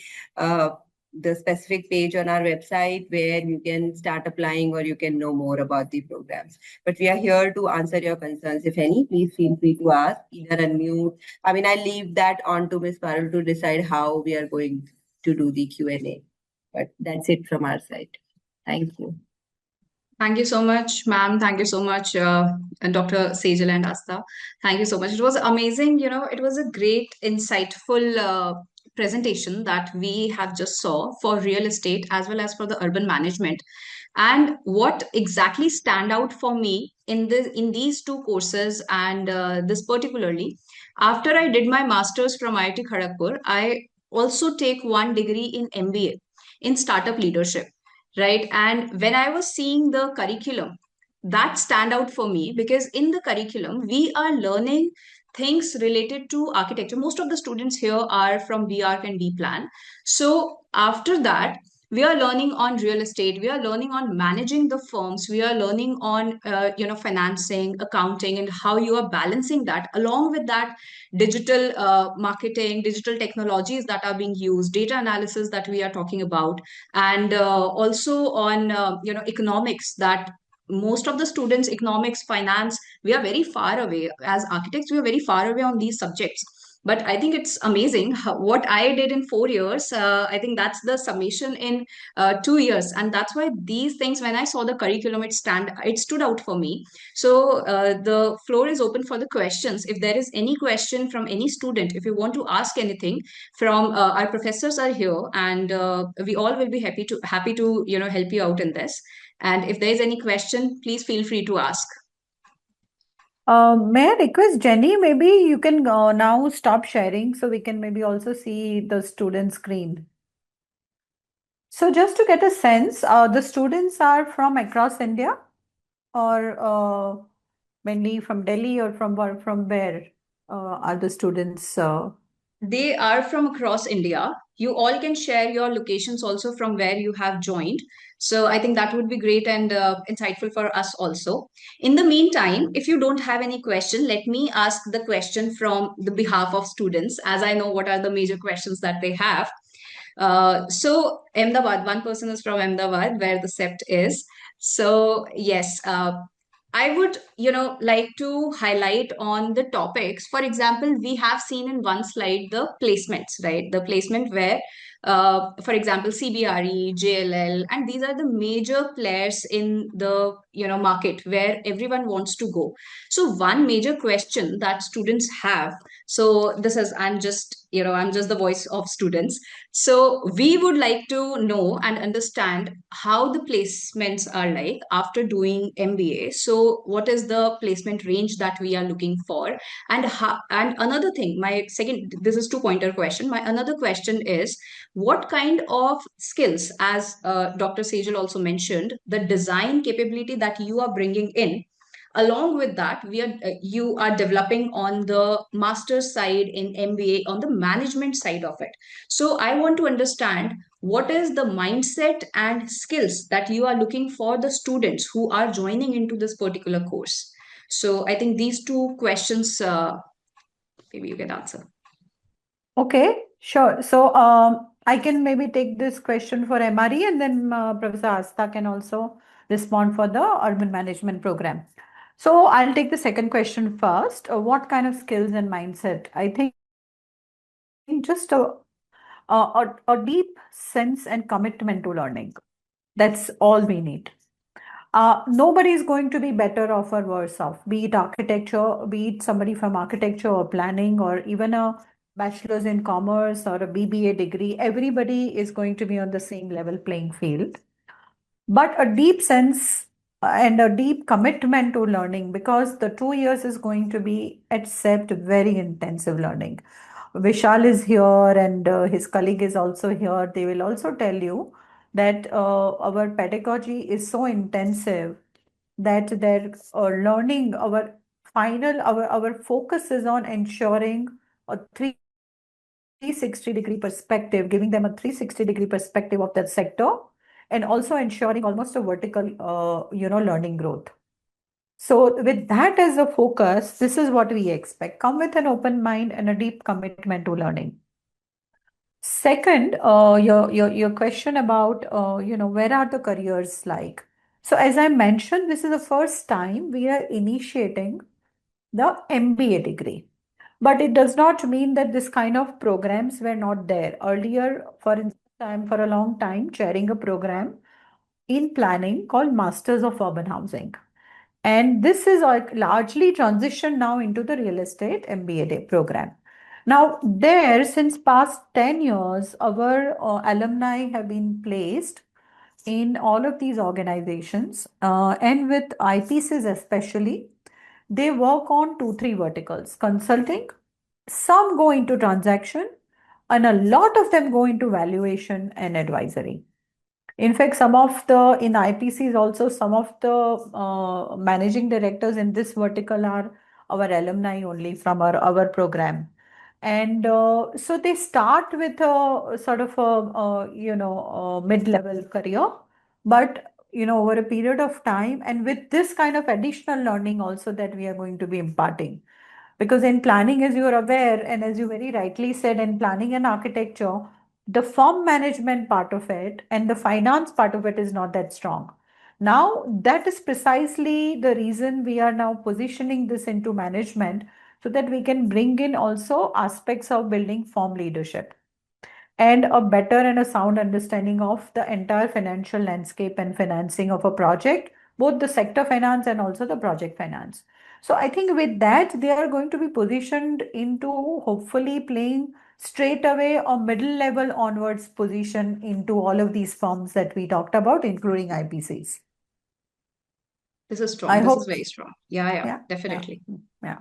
specific page on our website where you can start applying or you can know more about the programs. But we are here to answer your concerns. If any, please feel free to ask, either unmute. I leave that on to Ms. Parul to decide how we are going to do the Q&A. But that's it from our side. Thank you. Thank you so much, ma'am. Thank you so much, and Dr. Sejal and Asta. Thank you so much. It was amazing. It was a great, insightful presentation that we have just saw for real estate as well as for the urban management. And what exactly stand out for me in these two courses, and this particularly, after I did my master's from IIT Kharagpur, I also take one degree in MBA in startup leadership, right? And when I was seeing the curriculum, that stand out for me because in the curriculum we are learning things related to architecture. Most of the students here are from B.Arch and B.Plan. So after that, we are learning on real estate, we are learning on managing the firms, we are learning on financing, accounting, and how you are balancing that along with that digital marketing, digital technologies that are being used, data analysis that we are talking about, and also on economics, that most of the students, economics, finance, we are very far away. As architects, we are very far away on these subjects. But I think it's amazing what I did in 4 years. I think that's the summation in 2 years, and that's why these things, when I saw the curriculum, it stood out for me. So the floor is open for the questions. If there is any question from any student, if you want to ask anything, from our professors are here, and we all will be happy to help you out in this. And if there is any question, please feel free to ask. May I request Jenny, maybe you can now stop sharing so we can maybe also see the student screen. So just to get a sense, the students are from across India, or mainly from Delhi, or from where are the students? They are from across India. You all can share your locations also from where you have joined. So I think that would be great and insightful for us also. In the meantime, if you don't have any question, let me ask the question from the behalf of students, as I know what are the major questions that they have. So Ahmedabad, one person is from Ahmedabad, where the CEPT is. So yes, I would, like to highlight on the topics. For example, we have seen in one slide the placements, right? The placement where, for example, CBRE, JLL, and these are the major players in the market where everyone wants to go. So one major question that students have. So this is I'm just the voice of students. So we would like to know and understand how the placements are like after doing MBA. So what is the placement range that we are looking for? And another thing, this is two-pointer question. My another question is, what kind of skills, as Dr. Sejal also mentioned, the design capability that you are bringing in, along with that you are developing on the master's side in MBA on the management side of it. So I want to understand what is the mindset and skills that you are looking for the students who are joining into this particular course. So I think these two questions, maybe you can answer. Okay, sure. So I can maybe take this question for MRE, and then Professor Asta can also respond for the urban management program. So I'll take the second question first. What kind of skills and mindset? I think just a deep sense and commitment to learning. That's all we need. Nobody is going to be better off or worse off, be it architecture, be it somebody from architecture or planning, or even a bachelor's in commerce or a BBA degree. Everybody is going to be on the same level playing field. But a deep sense and a deep commitment to learning, because the 2 years is going to be at CEPT very intensive learning. Vishal is here, and his colleague is also here. They will also tell you that our pedagogy is so intensive that their learning, our focus is on ensuring a 360-degree perspective, giving them a 360-degree perspective of that sector, and also ensuring almost a vertical, learning growth. So with that as a focus, this is what we expect. Come with an open mind and a deep commitment to learning. Second, your question about where are the careers like? So as I mentioned, this is the first time we are initiating the MBA degree. But it does not mean that this kind of programs were not there. Earlier, for instance, I'm for a long time chairing a program in planning called Masters of Urban Housing. And this is largely transitioned now into the real estate MBA day program. Now, there, since past 10 years, our alumni have been placed in all of these organizations, and with IPCs especially, they work on 2, 3 verticals: consulting, some go into transaction, and a lot of them go into valuation and advisory. In fact, in IPCs also, some of the managing directors in this vertical are our alumni only from our program. And so they start with a sort of a mid-level career, but over a period of time, and with this kind of additional learning also that we are going to be imparting. Because in planning, as you are aware, and as you very rightly said, in planning and architecture, the firm management part of it and the finance part of it is not that strong. Now, that is precisely the reason we are now positioning this into management so that we can bring in also aspects of building firm leadership and a better and a sound understanding of the entire financial landscape and financing of a project, both the sector finance and also the project finance. So I think with that, they are going to be positioned into hopefully playing straight away or middle level onwards position into all of these firms that we talked about, including IPCs. This is strong. I This hope. is very strong. Yeah, Yeah, definitely. yeah.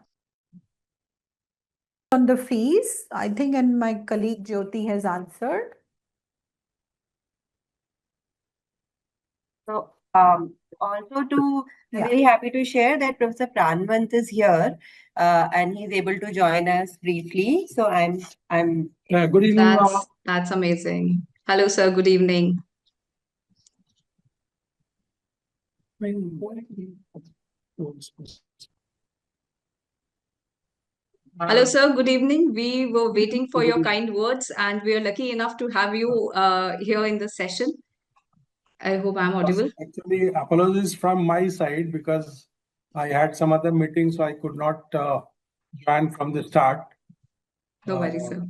On the fees, I think, and my colleague Jyoti has answered. So, also I'm Yeah. very happy to share that Professor Pranavant is here, and he's able to join us briefly. So I'm Good evening. That's amazing. Hello, sir. Good evening. Hello, sir. Good evening. We were waiting for your kind words, and we are lucky enough to have you here in the session. I hope I'm audible. Actually, apologies from my side because I had some other meetings, so I could not join from the start. No worries, sir.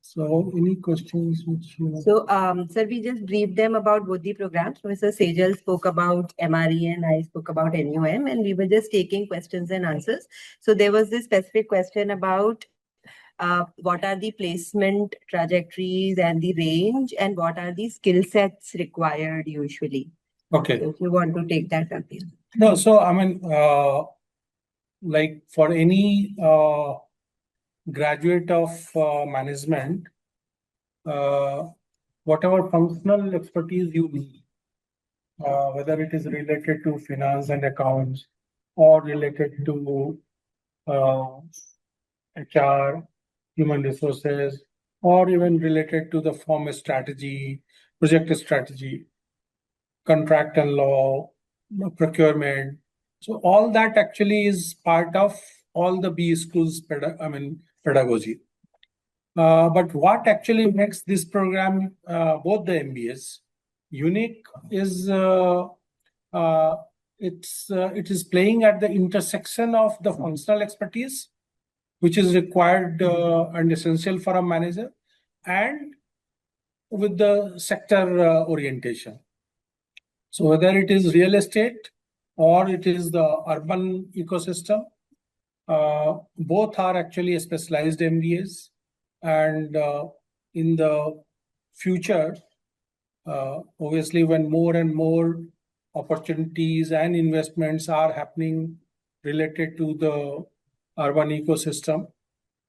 So, any questions which you So, sir, we just briefed them about both the programs. Professor Sejal spoke about MRE and I spoke about NUM, and we were just taking questions and answers. So, there was this specific question about what are the placement trajectories and the range, and what are the skill sets required usually? Okay. So, if you want to take that up here. No, so I mean, like for any graduate of management, whatever functional expertise you need, whether it is related to finance and accounts or related to HR, human resources, or even related to the firm strategy, project strategy, contract and law, procurement. So all that actually is part of all the B schools pedagogy. But what actually makes this program, both the MBAs, unique is it is playing at the intersection of the functional expertise, which is required and essential for a manager, and with the sector orientation. So whether it is real estate or it is the urban ecosystem, both are actually specialized MBAs. And in the future, obviously, when more and more opportunities and investments are happening related to the urban ecosystem,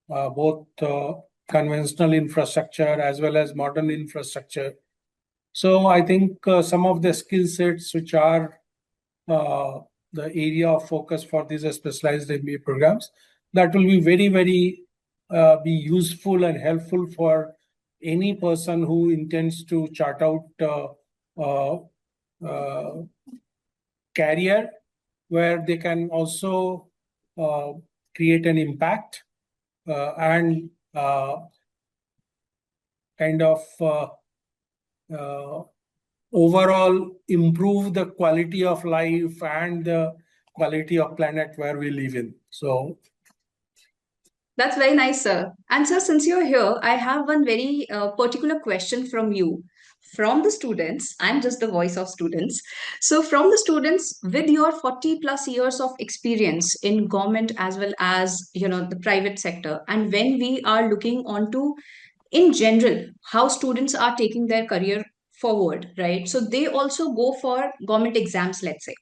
both conventional infrastructure as well as modern infrastructure. So I think some of the skill sets which are the area of focus for these specialized MBA programs, that will be very, very be useful and helpful for any person who intends to chart out career where they can also create an impact and kind of overall improve the quality of life and the quality of planet where we live in. So that's very nice, sir. And sir, since you're here, I have one very particular question from you. From the students, I'm just the voice of students. So, from the students, with your 40 plus years of experience in government as well as the private sector, and when we are looking onto in general how students are taking their career forward, right? So they also go for government exams, let's say,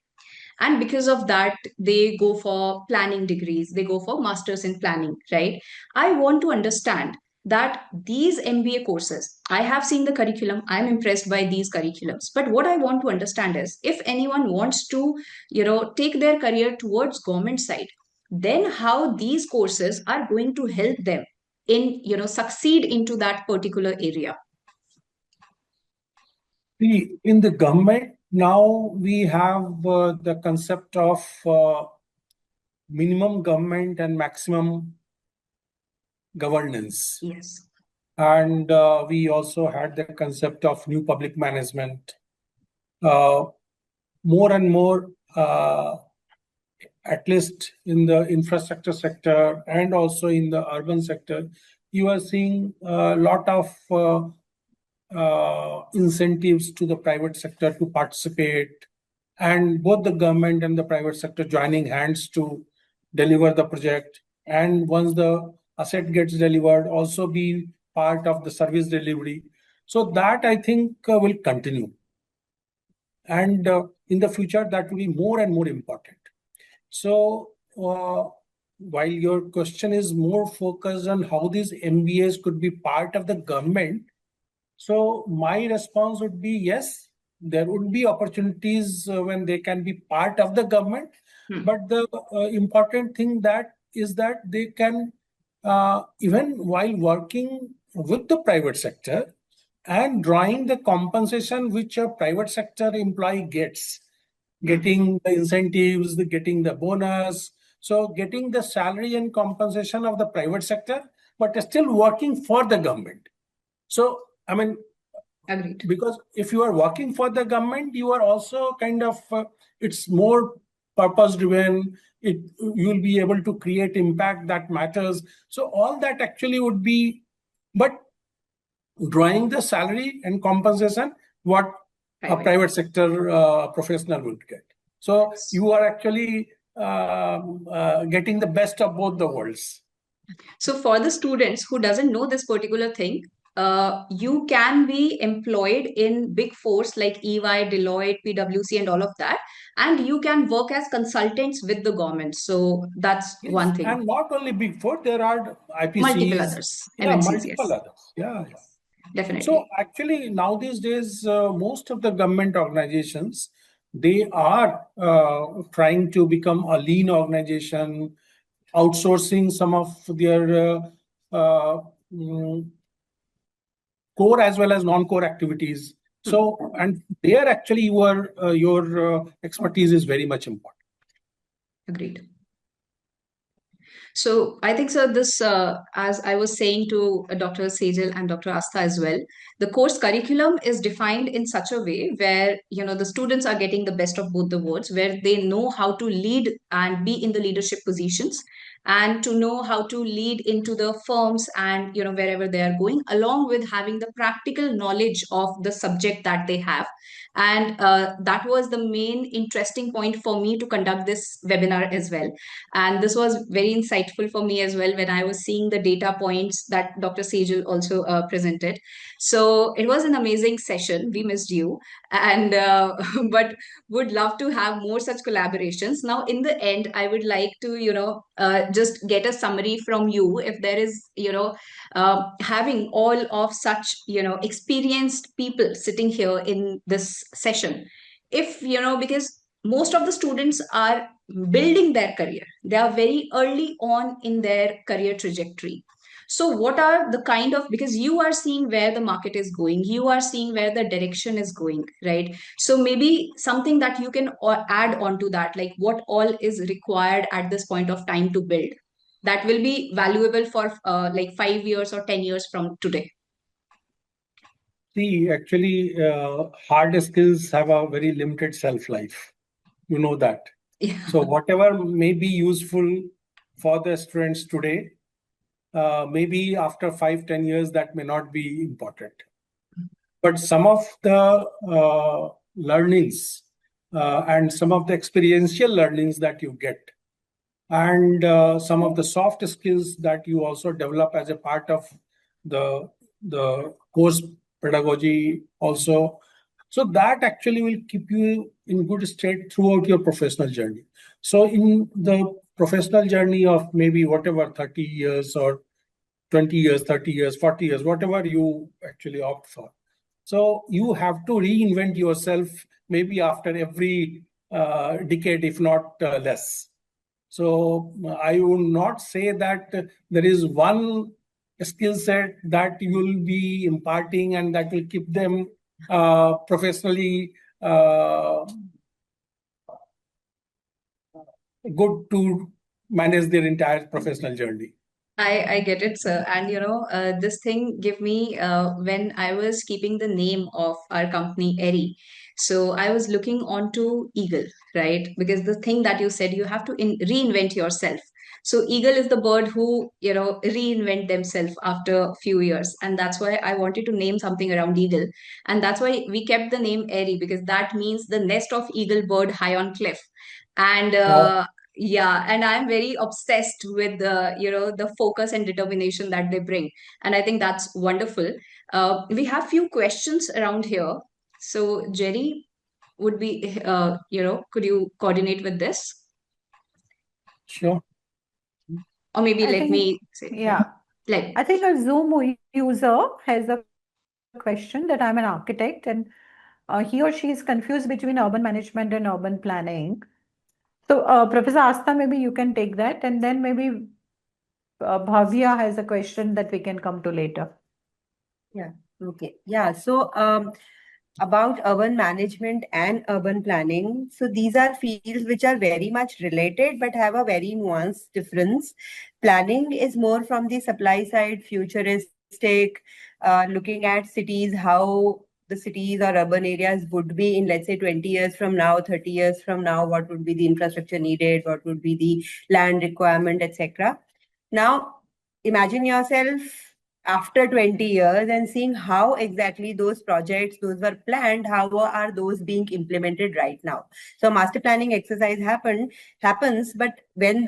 and because of that they go for planning degrees, they go for masters in planning, right? I want to understand that these MBA courses, I have seen the curriculum, I'm impressed by these curriculums, but what I want to understand is if anyone wants to take their career towards government side, then how these courses are going to help them in succeed into that particular area. in the government now we have the concept of minimum government and maximum governance. Yes. And we also had the concept of new public management. More and more, at least in the infrastructure sector and also in the urban sector, you are seeing a lot of incentives to the private sector to participate, and both the government and the private sector joining hands to deliver the project. And once the asset gets delivered, also be part of the service delivery. So that I think will continue. And in the future, that will be more and more important. So while your question is more focused on how these MBAs could be part of the government, so my response would be yes, there would be opportunities when they can be part of the government. But the important thing that is that they can, even while working with the private sector and drawing the compensation which a private sector employee gets, getting the incentives, getting the bonus, so getting the salary and compensation of the private sector, but still working for the government. So, I mean, Agreed. because if you are working for the government, you are also kind of, it's more purpose driven. You will be able to create impact that matters. So all that actually would be, but drawing the salary and compensation, what a private sector professional would get. So you are actually getting the best of both the worlds. So for the students who doesn't know this particular thing, you can be employed in big fours like EY, Deloitte, PwC, and all of that, and you can work as consultants with the government. So that's Yes, one thing. and not only big four, there are IPCs, Multiple others, yeah, MNCs, multiple yes. others. Yeah. Definitely. So actually, now these days, most of the government organizations, they are trying to become a lean organization, outsourcing some of their core as well as non-core activities. So, and there actually your expertise is very much important. Agreed. So I think, sir, this, as I was saying to Dr. Sejal and Dr. Astha as well, the course curriculum is defined in such a way where, the students are getting the best of both the worlds, where they know how to lead and be in the leadership positions, and to know how to lead into the firms and, wherever they are going, along with having the practical knowledge of the subject that they have. And that was the main interesting point for me to conduct this webinar as well. And this was very insightful for me as well when I was seeing the data points that Dr. Sejal also presented. So it was an amazing session. We missed you, and but would love to have more such collaborations. Now, in the end, I would like to, just get a summary from you, if there is, having all of such, experienced people sitting here in this session. If, because most of the students are building their career, they are very early on in their career trajectory. So what are the kind of, because you are seeing where the market is going, you are seeing where the direction is going, right? So maybe something that you can add on to that, like what all is required at this point of time to build, that will be valuable for like 5 years or 10 years from today. See, actually, hard skills have a very limited shelf life. You know that. Yeah. So whatever may be useful for the students today, maybe after 5-10 years, that may not be important. But some of the learnings and some of the experiential learnings that you get, and some of the soft skills that you also develop as a part of the course pedagogy also, so that actually will keep you in good state throughout your professional journey. So in the professional journey of maybe whatever 30 years or 20 years, 30 years, 40 years, whatever you actually opt for, so you have to reinvent yourself maybe after every decade, if not less. So I would not say that there is one skill set that you will be imparting and that will keep them professionally good to manage their entire professional journey. I get it, sir. And this thing give me when I was keeping the name of our company Aerie. So I was looking onto Eagle, right? Because the thing that you said, you have to reinvent yourself. So Eagle is the bird who, reinvent themselves after a few years. And that's why I wanted to name something around Eagle. And that's why we kept the name Aerie, because that means the nest of eagle bird high on cliff. And Wow. yeah, and I'm very obsessed with the focus and determination that they bring, and I think that's wonderful. We have few questions around here, so Jerry, would be could you coordinate with this, Sure. or maybe I let think, me say, yeah, like, I think a Zoom user has a question that I'm an architect and he or she is confused between urban management and urban planning. So, Professor Asta, maybe you can take that, and then maybe Bhavya has a question that we can come to later. Yeah. Okay. Yeah. So, about urban management and urban planning. So these are fields which are very much related but have a very nuanced difference. Planning is more from the supply side, futuristic, looking at cities, how the cities or urban areas would be in, let's say, 20 years from now, 30 years from now, what would be the infrastructure needed, what would be the land requirement, etc. Now, imagine yourself after 20 years and seeing how exactly those projects those were planned, how are those being implemented right now. So master planning exercise happens, but when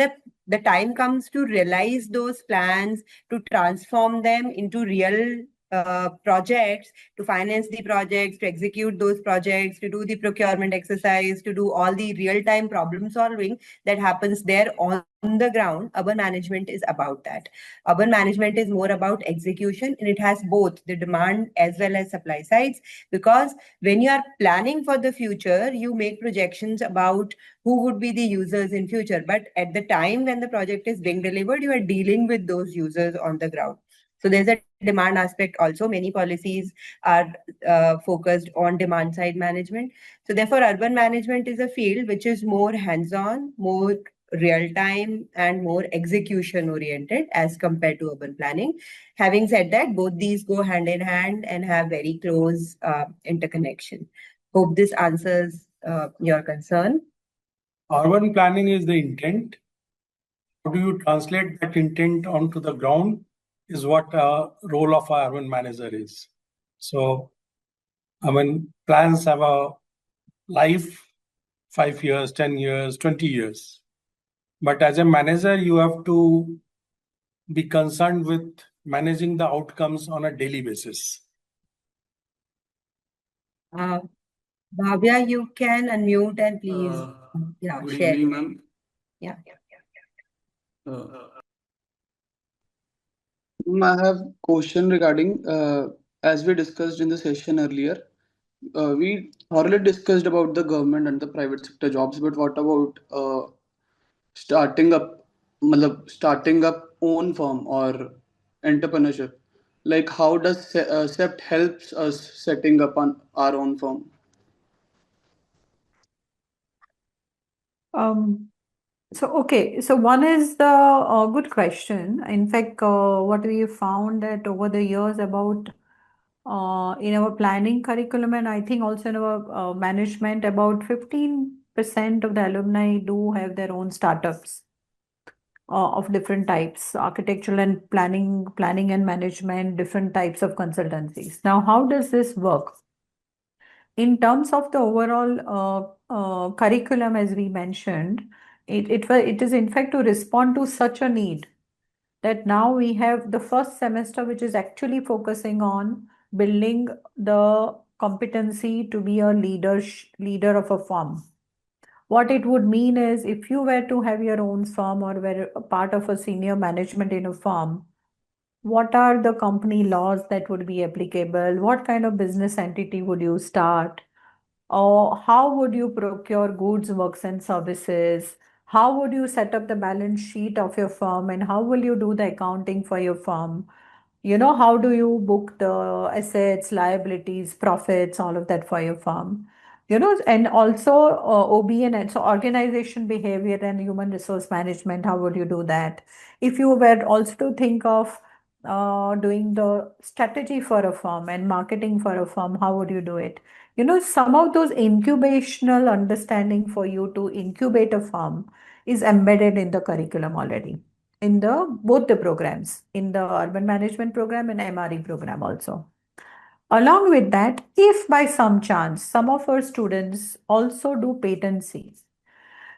the time comes to realize those plans, to transform them into real projects, to finance the projects, to execute those projects, to do the procurement exercise, to do all the real time problem solving that happens there on the ground. Urban management is about that. Urban management is more about execution, and it has both the demand as well as supply sides, because when you are planning for the future, you make projections about who would be the users in future, but at the time when the project is being delivered, you are dealing with those users on the ground. So there's a demand aspect also. Many policies are focused on demand side management. So therefore, urban management is a field which is more hands-on, more real time, and more execution oriented as compared to urban planning. Having said that, both these go hand in hand and have very close interconnection. Hope this answers your concern. Urban planning is the intent. How do you translate that intent onto the ground is what role of our urban manager is. So, plans have a life, 5 years, 10 years, 20 years. But as a manager, you have to be concerned with managing the outcomes on a daily basis. Bhavya, you can unmute and please Good share. evening, ma'am. Yeah. I have question regarding as we discussed in the session earlier, we thoroughly discussed about the government and the private sector jobs, but what about starting up, starting up own firm or entrepreneurship? Like how does CEPT helps us setting up on our own firm? So one is the good question. In fact, what we found that over the years about in our planning curriculum, and I think also in our management, about 15% of the alumni do have their own startups of different types, architectural and planning and management, different types of consultancies. Now, how does this work? In terms of the overall curriculum, as we mentioned, it is in fact to respond to such a need that now we have the first semester, which is actually focusing on building the competency to be a leader of a firm. What it would mean is if you were to have your own firm or were a part of a senior management in a firm, what are the company laws that would be applicable? What kind of business entity would you start? Or how would you procure goods, works, and services? How would you set up the balance sheet of your firm? And how will you do the accounting for your firm? How do you book the assets, liabilities, profits, all of that for your firm? And also OB&N, so organization behavior and human resource management, how would you do that? If you were also to think of doing the strategy for a firm and marketing for a firm, how would you do it? Some of those incubational understanding for you to incubate a firm is embedded in the curriculum already, in both the programs, in the urban management program and MRE program also. Along with that, if by some chance some of our students also do patencies,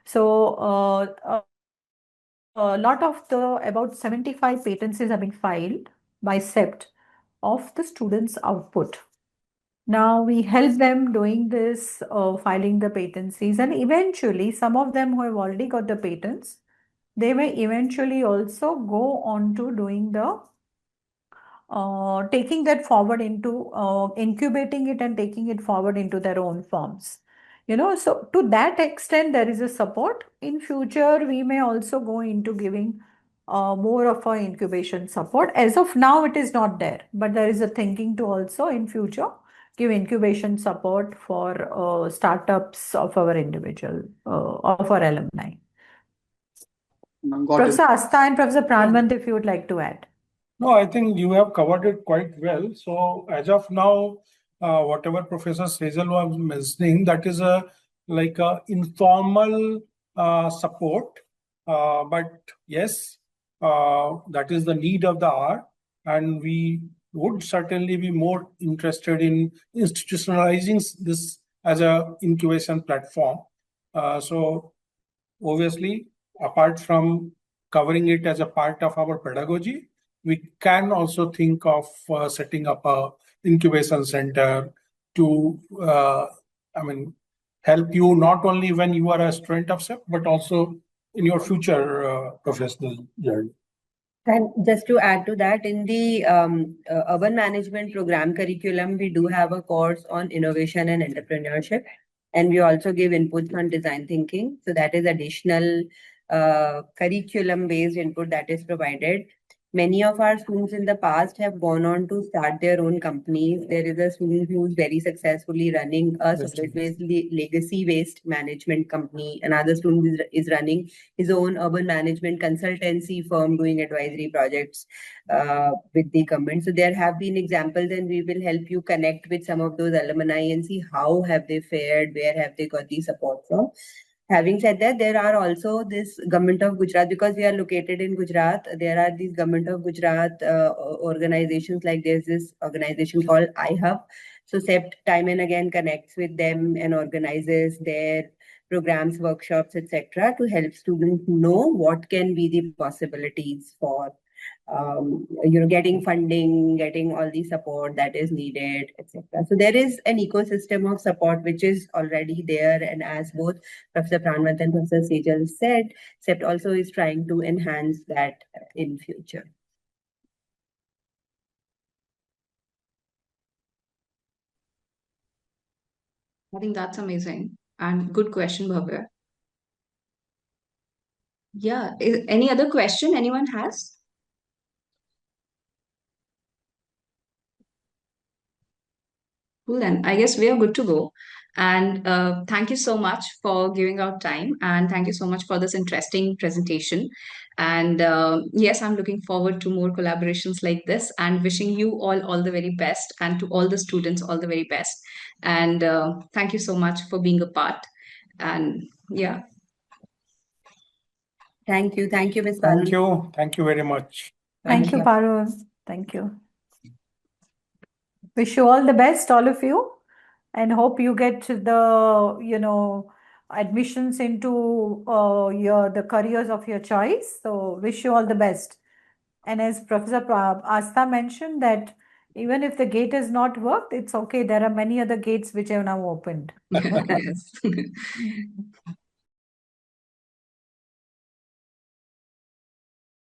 so a lot of about 75 patencies have been filed by CEPT of the students' output. Now we help them doing this, filing the patencies, and eventually some of them who have already got the patents, they may eventually also go on to doing taking that forward into incubating it and taking it forward into their own firms. So to that extent, there is a support. In future, we may also go into giving more of our incubation support. As of now, it is not there, but there is a thinking to also in future give incubation support for startups of our of our alumni. Got it. Professor Asta and Professor Pranavant, if you would like to add. No, I think you have covered it quite well. So as of now, whatever Professor Sejal was mentioning, that is like a informal support. But yes, that is the need of the hour, and we would certainly be more interested in institutionalizing this as a incubation platform. So obviously, apart from covering it as a part of our pedagogy, we can also think of setting up a incubation center to, help you not only when you are a student of CEPT, but also in your future professional journey. And just to add to that, in the urban management program curriculum, we do have a course on innovation and entrepreneurship. And we also give inputs on design thinking. So that is additional curriculum-based input that is provided. Many of our students in the past have gone on to start their own companies. There is a student who's very successfully running a software-based legacy-based management company. Another student is running his own urban management consultancy firm doing advisory projects with the government. So there have been examples, and we will help you connect with some of those alumni and see how have they fared, where have they got the support from. Having said that, there are also this Government of Gujarat, because we are located in Gujarat, there are these Government of Gujarat organizations, like there's this organization called iHub. So CEPT time and again connects with them and organizes their programs, workshops, etc., to help students know what can be the possibilities for getting funding, getting all the support that is needed, etc. So there is an ecosystem of support which is already there, and as both Professor Pranavant and Professor Sejal said, CEPT also is trying to enhance that in future. I think that's amazing and good question, Bhavya. Yeah, any other question anyone has? Cool, then I guess we are good to go. And thank you so much for giving out time, and thank you so much for this interesting presentation. And yes, I'm looking forward to more collaborations like this, and wishing you all the very best, and to all the students all the very best. And thank you so much for being a part. And yeah. Thank you, Ms. Thank you very much. Thank you, Parul. Thank you. Wish you all the best, all of you, and hope you get the admissions into the careers of your choice. So wish you all the best. And as Professor Asta mentioned, that even if the gate has not worked, it's okay. There are many other gates which have now opened. Yes.